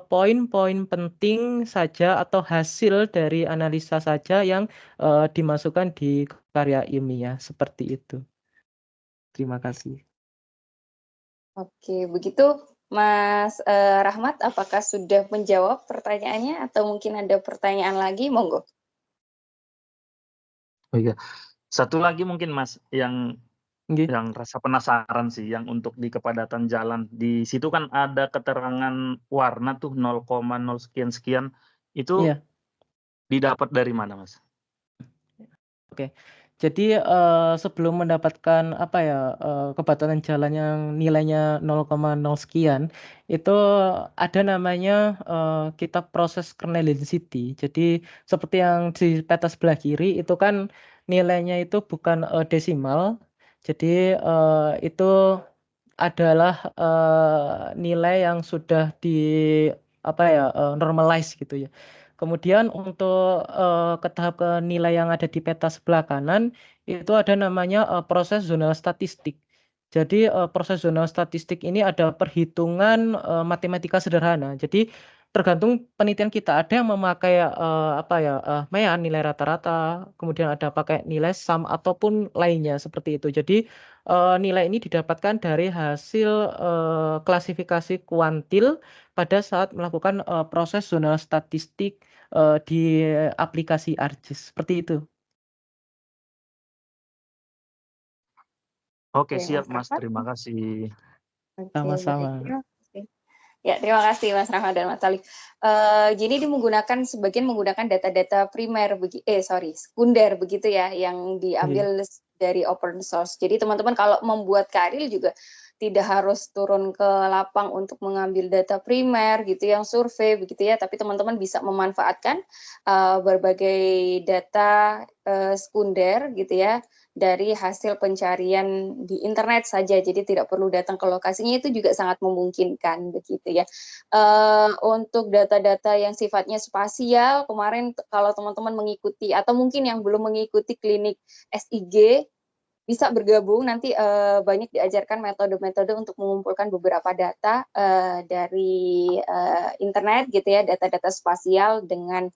poin-poin penting saja atau hasil dari analisa saja yang dimasukkan di karya ilmiah seperti itu. Terima kasih. Oke, begitu Mas Rahmat, apakah sudah menjawab pertanyaannya atau mungkin ada pertanyaan lagi? Monggo. Oh iya, satu lagi mungkin Mas yang rasa penasaran sih, yang untuk di kepadatan jalan. Di situ kan ada keterangan warna tuh 0,0 sekian-sekian. Itu didapat dari mana Mas? Oke. Jadi sebelum mendapatkan kepadatan jalan yang nilainya 0,0 sekian, itu ada namanya kita proses kernel density. Jadi seperti yang di peta sebelah kiri itu kan nilainya itu bukan desimal. Jadi itu adalah nilai yang sudah normalize gitu ya. Kemudian untuk ke tahap ke nilai yang ada di peta sebelah kanan itu ada namanya proses zonal statistik. Jadi proses zonal statistik ini ada perhitungan matematika sederhana. Jadi tergantung penelitian kita, ada yang memakai MEAN, nilai rata-rata, kemudian ada pakai nilai sum ataupun lainnya seperti itu. Jadi nilai ini didapatkan dari hasil klasifikasi kuantil pada saat melakukan proses zonal statistik di aplikasi ArcGIS seperti itu. Oke, Oke, siap Mas Mas, terima kasih. Oke, Sama-sama. baik. Terima kasih. Ya, terima kasih Mas Rahmat dan Mas Alif. Jadi sebagian menggunakan data-data sekunder begitu ya, yang diambil dari open source. Jadi teman-teman kalau membuat karil juga tidak harus turun ke lapang untuk mengambil data primer gitu yang survei begitu ya, tapi teman-teman bisa memanfaatkan berbagai data sekunder gitu ya dari hasil pencarian di internet saja, jadi tidak perlu datang ke lokasinya, itu juga sangat memungkinkan begitu ya. Untuk data-data yang sifatnya spasial, kemarin kalau teman-teman mengikuti atau mungkin yang belum mengikuti klinik SIG, bisa bergabung, nanti banyak diajarkan metode-metode untuk mengumpulkan beberapa data dari internet gitu ya, data-data spasial dengan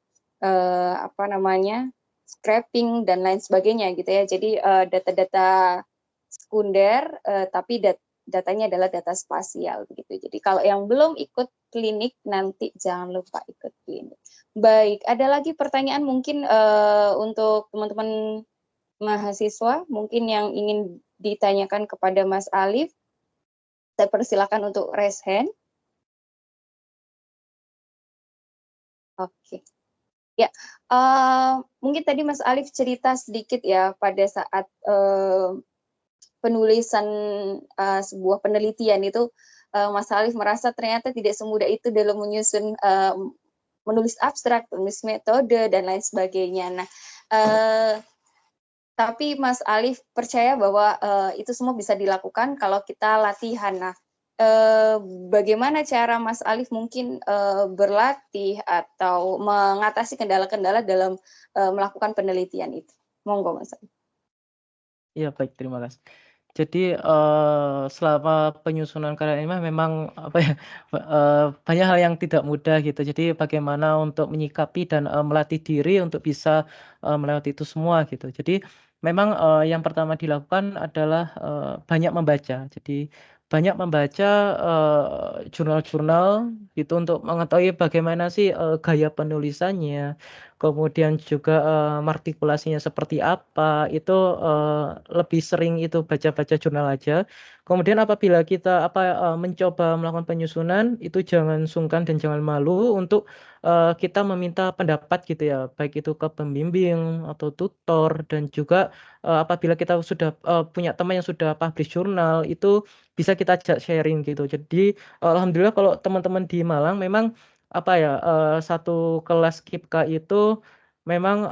scraping dan lain sebagainya gitu ya. Jadi data-data sekunder tapi datanya adalah data spasial begitu. Jadi kalau yang belum ikut klinik nanti jangan lupa ikut klinik. Baik, ada lagi pertanyaan mungkin untuk teman-teman mahasiswa mungkin yang ingin ditanyakan kepada Mas Alif. Saya persilakan untuk raise hand. Oke. Ya, mungkin tadi Mas Alif cerita sedikit ya pada saat penulisan sebuah penelitian itu Mas Alif merasa ternyata tidak semudah itu dalam menyusun menulis abstrak, menulis metode dan lain sebagainya. Nah, tapi Mas Alif percaya bahwa itu semua bisa dilakukan kalau kita latihan. Nah, bagaimana cara Mas Alif mungkin berlatih atau mengatasi kendala-kendala dalam melakukan penelitian itu? Monggo Mas Alif. Iya, baik, terima kasih. Jadi selama penyusunan karya ilmiah memang banyak hal yang tidak mudah gitu. Jadi bagaimana untuk menyikapi dan melatih diri untuk bisa melewati itu semua gitu. Jadi memang yang pertama dilakukan adalah banyak membaca. Jadi banyak membaca jurnal-jurnal gitu untuk mengetahui bagaimana sih gaya penulisannya, kemudian juga artikulasinya seperti apa. Itu lebih sering itu baca-baca jurnal aja. Kemudian apabila kita mencoba melakukan penyusunan, itu jangan sungkan dan jangan malu untuk kita meminta pendapat gitu ya, baik itu ke pembimbing atau tutor, dan juga apabila kita sudah punya teman yang sudah publish jurnal, itu bisa kita ajak sharing gitu. Jadi alhamdulillah kalau teman-teman di Malang memang satu kelas KIPKA itu memang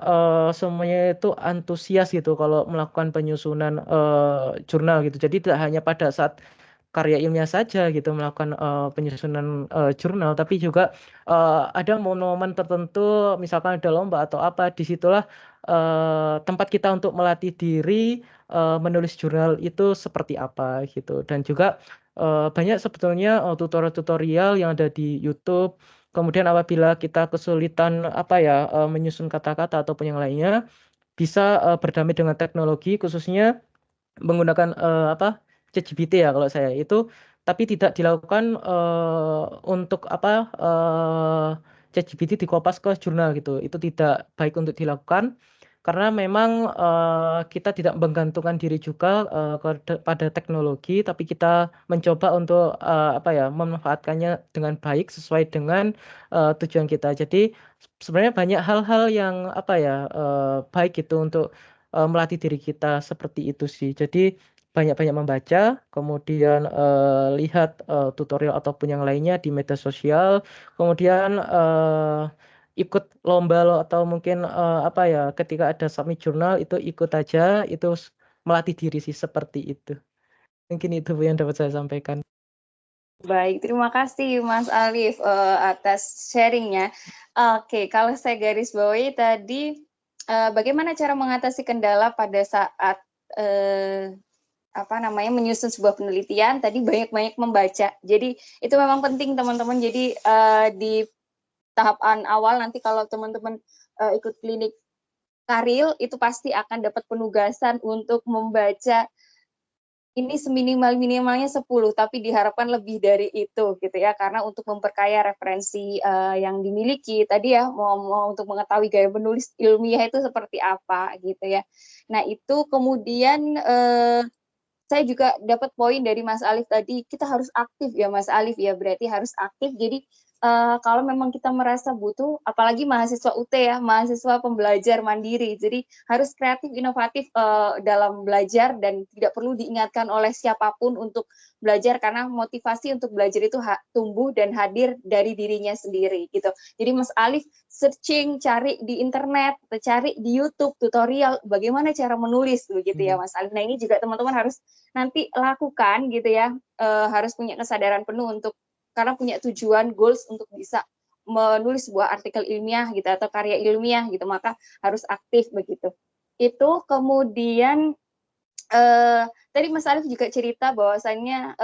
semuanya itu antusias gitu kalau melakukan penyusunan jurnal gitu. Jadi tidak hanya pada saat karya ilmiah saja gitu melakukan penyusunan jurnal, tapi juga ada momen-momen tertentu, misalkan ada lomba atau apa, disitulah tempat kita untuk melatih diri menulis jurnal itu seperti apa gitu. Dan juga banyak sebetulnya tutorial-tutorial yang ada di YouTube. Kemudian apabila kita kesulitan menyusun kata-kata ataupun yang lainnya, bisa berdamai dengan teknologi, khususnya menggunakan ChatGPT ya kalau saya itu, tapi tidak dilakukan untuk ChatGPT dikopas ke jurnal gitu. Itu tidak baik untuk dilakukan karena memang kita tidak menggantungkan diri juga pada teknologi, tapi kita mencoba untuk memanfaatkannya dengan baik sesuai dengan tujuan kita. Jadi sebenarnya banyak hal-hal yang baik gitu untuk melatih diri kita seperti itu sih. Jadi banyak-banyak membaca, kemudian lihat tutorial ataupun yang lainnya di media sosial, kemudian ikut lomba atau mungkin ketika ada submit jurnal itu ikut aja, itu melatih diri sih seperti itu. Mungkin itu Bu yang dapat saya sampaikan. Baik, terima kasih Mas Alif atas sharingnya. Oke, kalau saya garis bawahi tadi, bagaimana cara mengatasi kendala pada saat menyusun sebuah penelitian? Tadi banyak-banyak membaca. Jadi itu memang penting teman-teman. Jadi di tahapan awal nanti kalau teman-teman ikut klinik Karil itu pasti akan dapat penugasan untuk membaca ini seminimal-minimalnya 10, tapi diharapkan lebih dari itu gitu ya, karena untuk memperkaya referensi yang dimiliki tadi ya, mau untuk mengetahui gaya menulis ilmiah itu seperti apa gitu ya. Nah itu kemudian saya juga dapat poin dari Mas Alif tadi, kita harus aktif ya Mas Alif ya, berarti harus aktif. Jadi kalau memang kita merasa butuh, apalagi mahasiswa UT ya, mahasiswa pembelajar mandiri, jadi harus kreatif, inovatif dalam belajar dan tidak perlu diingatkan oleh siapapun untuk belajar karena motivasi untuk belajar itu tumbuh dan hadir dari dirinya sendiri gitu. Jadi Mas Alif searching, cari di internet, cari di YouTube tutorial bagaimana cara menulis begitu ya Mas Alif. Nah ini juga teman-teman harus nanti lakukan gitu ya, harus punya kesadaran penuh untuk karena punya tujuan goals untuk bisa menulis sebuah artikel ilmiah gitu atau karya ilmiah gitu, maka harus aktif begitu. Itu kemudian tadi Mas Alif juga cerita bahwasannya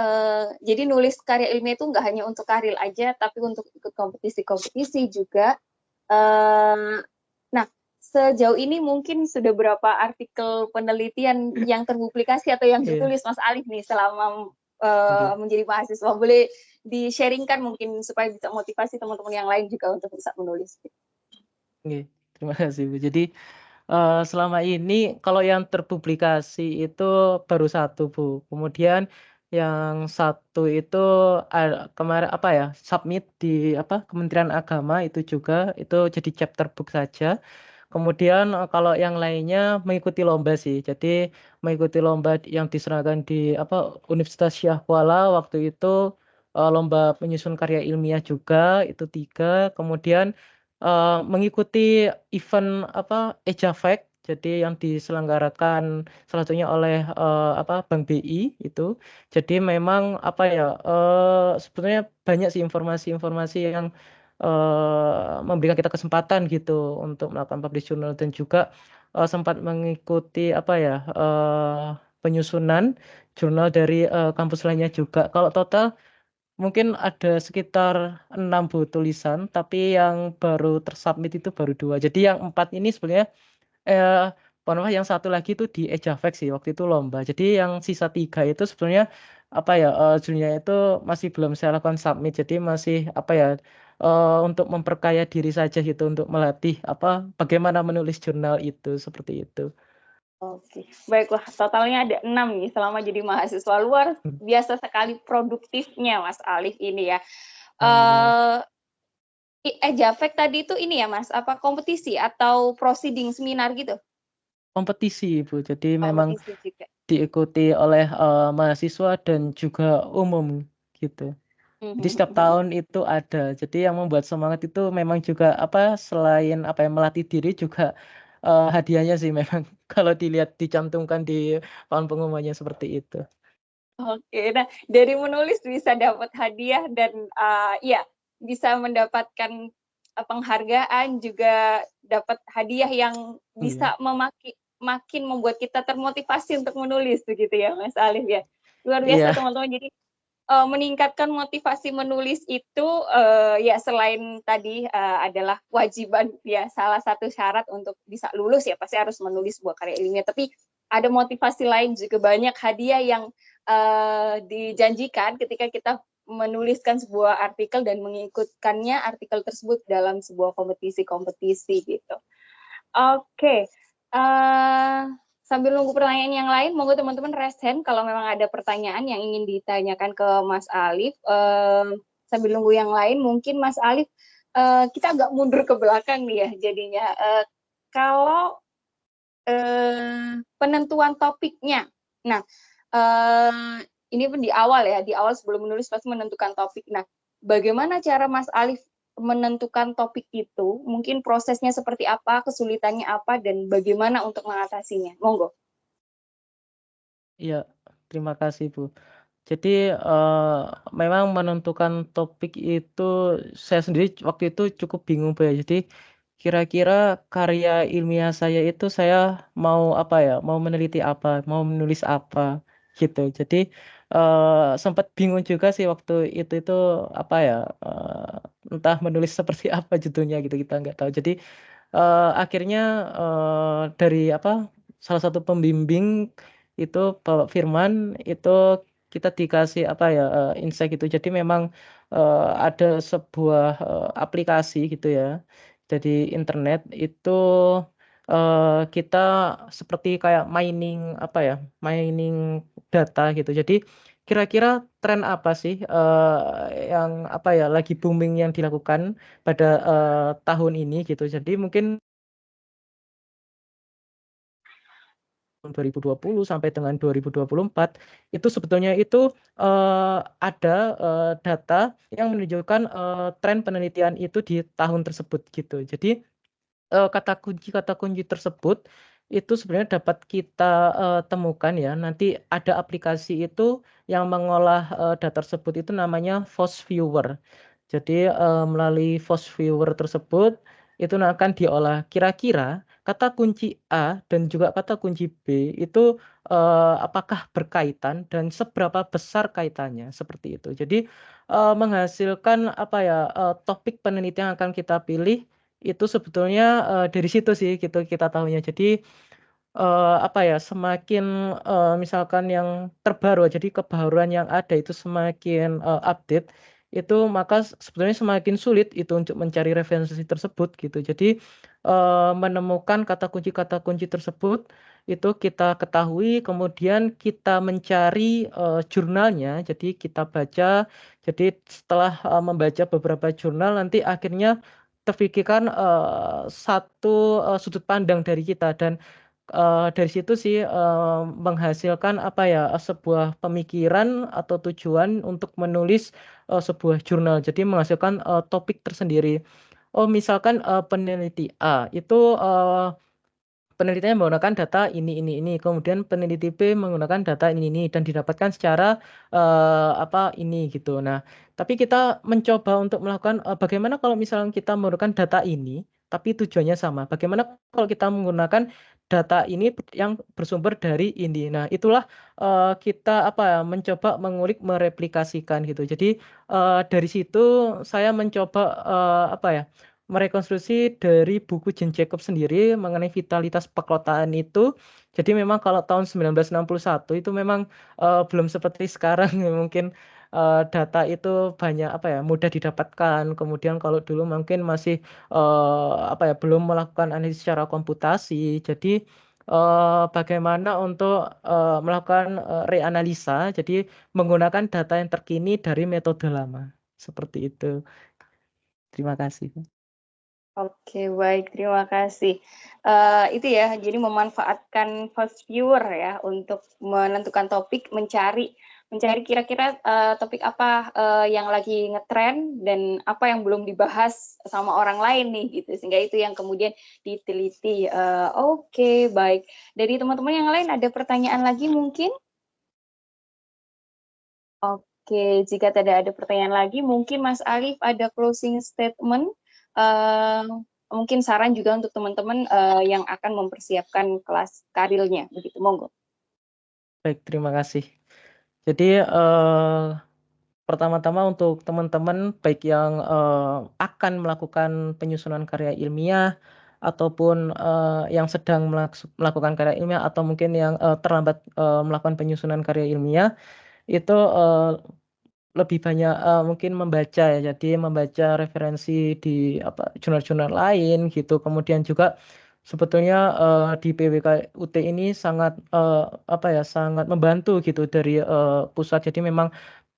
jadi nulis karya ilmiah itu nggak hanya untuk Karil aja, tapi untuk ikut kompetisi-kompetisi juga. Nah, sejauh ini mungkin sudah berapa artikel penelitian yang terpublikasi atau yang ditulis Mas Alif nih selama menjadi mahasiswa? Boleh di-sharingkan mungkin supaya bisa motivasi teman-teman yang lain juga untuk bisa menulis. Oke, terima kasih Bu. Jadi selama ini kalau yang terpublikasi itu baru 1 Bu. Kemudian yang 1 itu kemarin submit di Kementerian Agama itu juga, itu jadi chapter book saja. Kemudian kalau yang lainnya mengikuti lomba sih. Jadi mengikuti lomba yang diselenggarakan di Universitas Syah Kuala waktu itu, lomba penyusun karya ilmiah juga itu 3. Kemudian mengikuti event EJAVEC, jadi yang diselenggarakan salah satunya oleh Bank BI itu. Jadi memang sebetulnya banyak sih informasi-informasi yang memberikan kita kesempatan gitu untuk melakukan publish journal dan juga sempat mengikuti penyusunan jurnal dari kampus lainnya juga. Kalau total mungkin ada sekitar 6 Bu tulisan, tapi yang baru tersubmit itu baru 2. Jadi yang 4 ini sebenarnya yang 1 lagi itu di EJAVEC sih waktu itu lomba. Jadi yang sisa 3 itu sebenarnya jurnalnya itu masih belum saya lakukan submit. Jadi masih untuk memperkaya diri saja gitu, untuk melatih bagaimana menulis jurnal itu, seperti itu. Oke, baiklah, totalnya ada 6 nih selama jadi mahasiswa, luar biasa sekali produktifnya Mas Alif ini ya. EJAVEC tadi itu ini ya Mas, kompetisi atau proceeding seminar gitu? Kompetisi Bu, jadi memang juga diikuti oleh mahasiswa dan juga umum gitu. Jadi setiap tahun itu ada. Jadi yang membuat semangat itu memang juga selain melatih diri juga hadiahnya sih memang kalau dilihat dicantumkan di papan pengumumannya seperti itu. Oke, nah dari menulis bisa dapat hadiah dan bisa mendapatkan penghargaan, juga dapat hadiah yang bisa makin membuat kita termotivasi untuk menulis begitu ya Mas Alif ya. Luar biasa teman-teman. Jadi meningkatkan motivasi menulis itu ya selain tadi adalah kewajiban ya, salah satu syarat untuk bisa lulus ya pasti harus menulis sebuah karya ilmiah, tapi ada motivasi lain juga, banyak hadiah yang dijanjikan ketika kita menuliskan sebuah artikel dan mengikutkannya artikel tersebut dalam sebuah kompetisi-kompetisi gitu. Oke. Sambil nunggu pertanyaan yang lain, monggo teman-teman raise hand kalau memang ada pertanyaan yang ingin ditanyakan ke Mas Alif. Sambil nunggu yang lain, mungkin Mas Alif, kita agak mundur ke belakang nih ya jadinya. Kalau penentuan topiknya, nah ini pun di awal ya, di awal sebelum menulis pasti menentukan topik. Nah, bagaimana cara Mas Alif menentukan topik itu? Mungkin prosesnya seperti apa, kesulitannya apa, dan bagaimana untuk mengatasinya? Monggo. Iya, terima kasih Bu. Jadi memang menentukan topik itu saya sendiri waktu itu cukup bingung Bu ya. Jadi kira-kira karya ilmiah saya itu saya mau apa ya, mau meneliti apa, mau menulis apa gitu. Jadi sempat bingung juga sih waktu itu apa ya, entah menulis seperti apa judulnya gitu kita nggak tahu. Jadi akhirnya dari apa salah satu pembimbing itu Bapak Firman itu kita dikasih apa ya insight gitu. Jadi memang ada sebuah aplikasi gitu ya. Jadi internet itu kita seperti kayak mining apa ya, mining data gitu. Jadi kira-kira tren apa sih yang apa ya lagi booming yang dilakukan pada tahun ini gitu. Jadi mungkin 2020 sampai dengan 2024 itu sebetulnya itu ada data yang menunjukkan tren penelitian itu di tahun tersebut gitu. Jadi kata kunci tersebut itu sebenarnya dapat kita temukan ya. Nanti ada aplikasi itu yang mengolah data tersebut itu namanya Force Viewer. Jadi melalui Force Viewer tersebut itu akan diolah. Kira-kira kata kunci A dan juga kata kunci B itu apakah berkaitan dan seberapa besar kaitannya seperti itu. Jadi menghasilkan apa ya topik penelitian yang akan kita pilih itu sebetulnya dari situ sih gitu kita tahunya. Jadi apa ya semakin misalkan yang terbaru jadi kebaruan yang ada itu semakin update itu maka sebetulnya semakin sulit itu untuk mencari referensi tersebut gitu. Jadi menemukan kata kunci tersebut itu kita ketahui kemudian kita mencari jurnalnya jadi kita baca. Jadi setelah membaca beberapa jurnal nanti akhirnya terpikirkan satu sudut pandang dari kita dan dari situ sih menghasilkan apa ya sebuah pemikiran atau tujuan untuk menulis sebuah jurnal. Jadi menghasilkan topik tersendiri. Oh misalkan peneliti A itu penelitiannya menggunakan data ini, kemudian peneliti B menggunakan data ini dan didapatkan secara apa ini gitu. Nah, tapi kita mencoba untuk melakukan bagaimana kalau misalnya kita menggunakan data ini, tapi tujuannya sama. Bagaimana kalau kita menggunakan data ini yang bersumber dari ini. Nah, itulah kita apa ya mencoba mengulik mereplikasikan gitu. Jadi dari situ saya mencoba apa ya merekonstruksi dari buku Jane Jacobs sendiri mengenai vitalitas perkotaan itu. Jadi memang kalau tahun 1961 itu memang belum seperti sekarang mungkin data itu banyak apa ya mudah didapatkan. Kemudian kalau dulu mungkin masih apa ya belum melakukan analisis secara komputasi. Jadi bagaimana untuk melakukan reanalisa jadi menggunakan data yang terkini dari metode lama. Seperti itu. Terima kasih. Oke, baik. Terima kasih. Itu ya, jadi memanfaatkan First Viewer ya untuk menentukan topik, mencari kira-kira topik apa yang lagi ngetren dan apa yang belum dibahas sama orang lain nih gitu. Sehingga itu yang kemudian diteliti. Oke, baik. Dari teman-teman yang lain ada pertanyaan lagi mungkin? Oke, jika tidak ada pertanyaan lagi, mungkin Mas Alif ada closing statement. Mungkin saran juga untuk teman-teman yang akan mempersiapkan kelas karirnya, begitu, monggo. Baik, terima kasih. Jadi pertama-tama untuk teman-teman baik yang akan melakukan penyusunan karya ilmiah ataupun yang sedang melakukan karya ilmiah atau mungkin yang terlambat melakukan penyusunan karya ilmiah itu lebih banyak mungkin membaca ya. Jadi membaca referensi di apa jurnal-jurnal lain gitu. Kemudian juga sebetulnya di PWK UT ini sangat apa ya sangat membantu gitu dari pusat. Jadi memang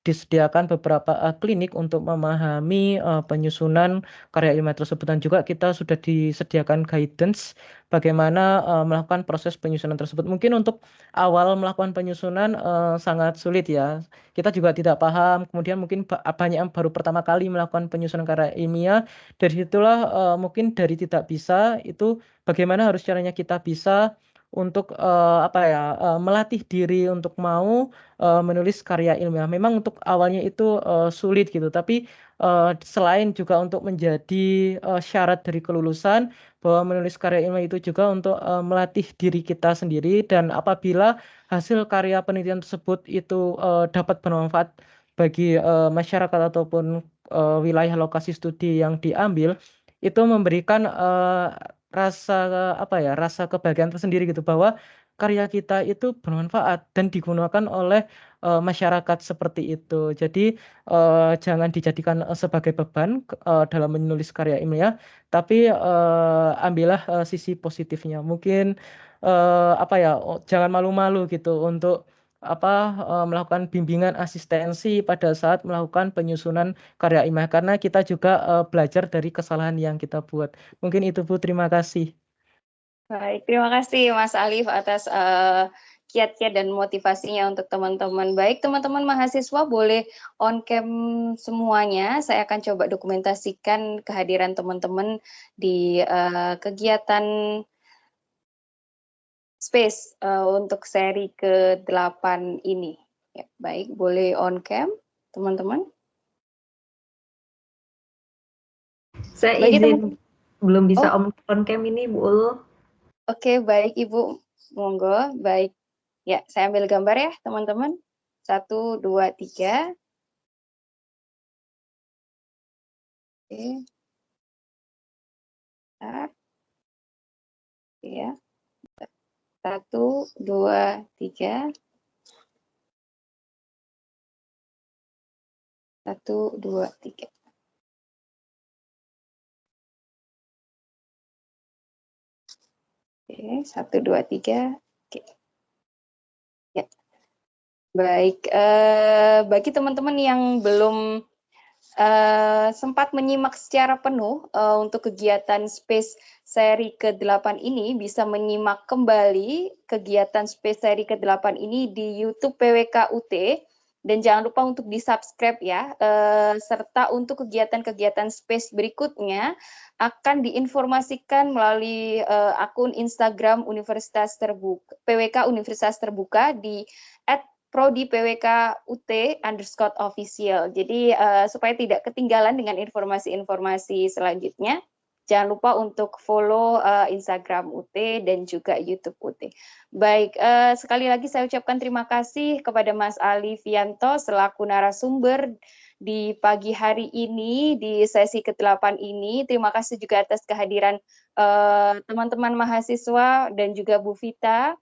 disediakan beberapa klinik untuk memahami penyusunan karya ilmiah tersebut dan juga kita sudah disediakan guidance bagaimana melakukan proses penyusunan tersebut. Mungkin untuk awal melakukan penyusunan sangat sulit ya. Kita juga tidak paham. Kemudian mungkin banyak yang baru pertama kali melakukan penyusunan karya ilmiah. Dari situlah mungkin dari tidak bisa itu bagaimana harus caranya kita bisa untuk melatih diri untuk mau menulis karya ilmiah. Memang untuk awalnya itu sulit gitu, tapi selain juga untuk menjadi syarat dari kelulusan, bahwa menulis karya ilmiah itu juga untuk melatih diri kita sendiri, dan apabila hasil karya penelitian tersebut itu dapat bermanfaat bagi masyarakat ataupun wilayah lokasi studi yang diambil, itu memberikan rasa kebahagiaan tersendiri gitu, bahwa karya kita itu bermanfaat dan digunakan oleh masyarakat seperti itu. Jadi jangan dijadikan sebagai beban dalam menulis karya ilmiah, tapi ambillah sisi positifnya. Mungkin jangan malu-malu gitu untuk melakukan bimbingan asistensi pada saat melakukan penyusunan karya ilmiah, karena kita juga belajar dari kesalahan yang kita buat. Mungkin itu Bu, terima kasih. Baik, terima kasih Mas Alif atas kiat-kiat dan motivasinya untuk teman-teman. Baik, teman-teman mahasiswa boleh on cam semuanya. Saya akan coba dokumentasikan kehadiran teman-teman di kegiatan Space untuk seri ke-8 ini. Ya, baik, boleh on cam, teman-teman. Saya izin belum bisa on cam ini, Bu Ul. Oke, baik Ibu. Monggo, baik. Ya, saya ambil gambar ya, teman-teman. 1, 2, 3. Oke. Bentar. Ya. 1, 2, 3. 1, 2, 3. Oke, 1, 2, 3. Oke. Ya. Baik, bagi teman-teman yang belum sempat menyimak secara penuh untuk kegiatan Space seri ke-8 ini, bisa menyimak kembali kegiatan Space seri ke-8 ini di YouTube PWK UT, dan jangan lupa untuk di-subscribe ya, serta untuk kegiatan-kegiatan Space berikutnya akan diinformasikan melalui akun Instagram Universitas Terbuka, PWK Universitas Terbuka di @ProdiPWK_UT_official. Jadi supaya tidak ketinggalan dengan informasi-informasi selanjutnya, jangan lupa untuk follow Instagram UT dan juga YouTube UT. Baik, sekali lagi saya ucapkan terima kasih kepada Mas Alif Yanto selaku narasumber di pagi hari ini di sesi ke-8 ini. Terima kasih juga atas kehadiran teman-teman mahasiswa dan juga Bu Vita.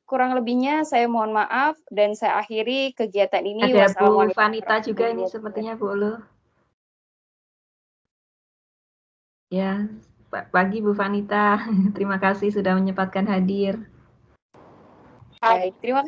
Kurang lebihnya saya mohon maaf dan saya akhiri kegiatan ini. Ada Bu Vanita juga ini sepertinya, Bu Ulu. Ya, pagi Bu Vanita. Terima kasih sudah menyempatkan hadir. Baik, terima kasih.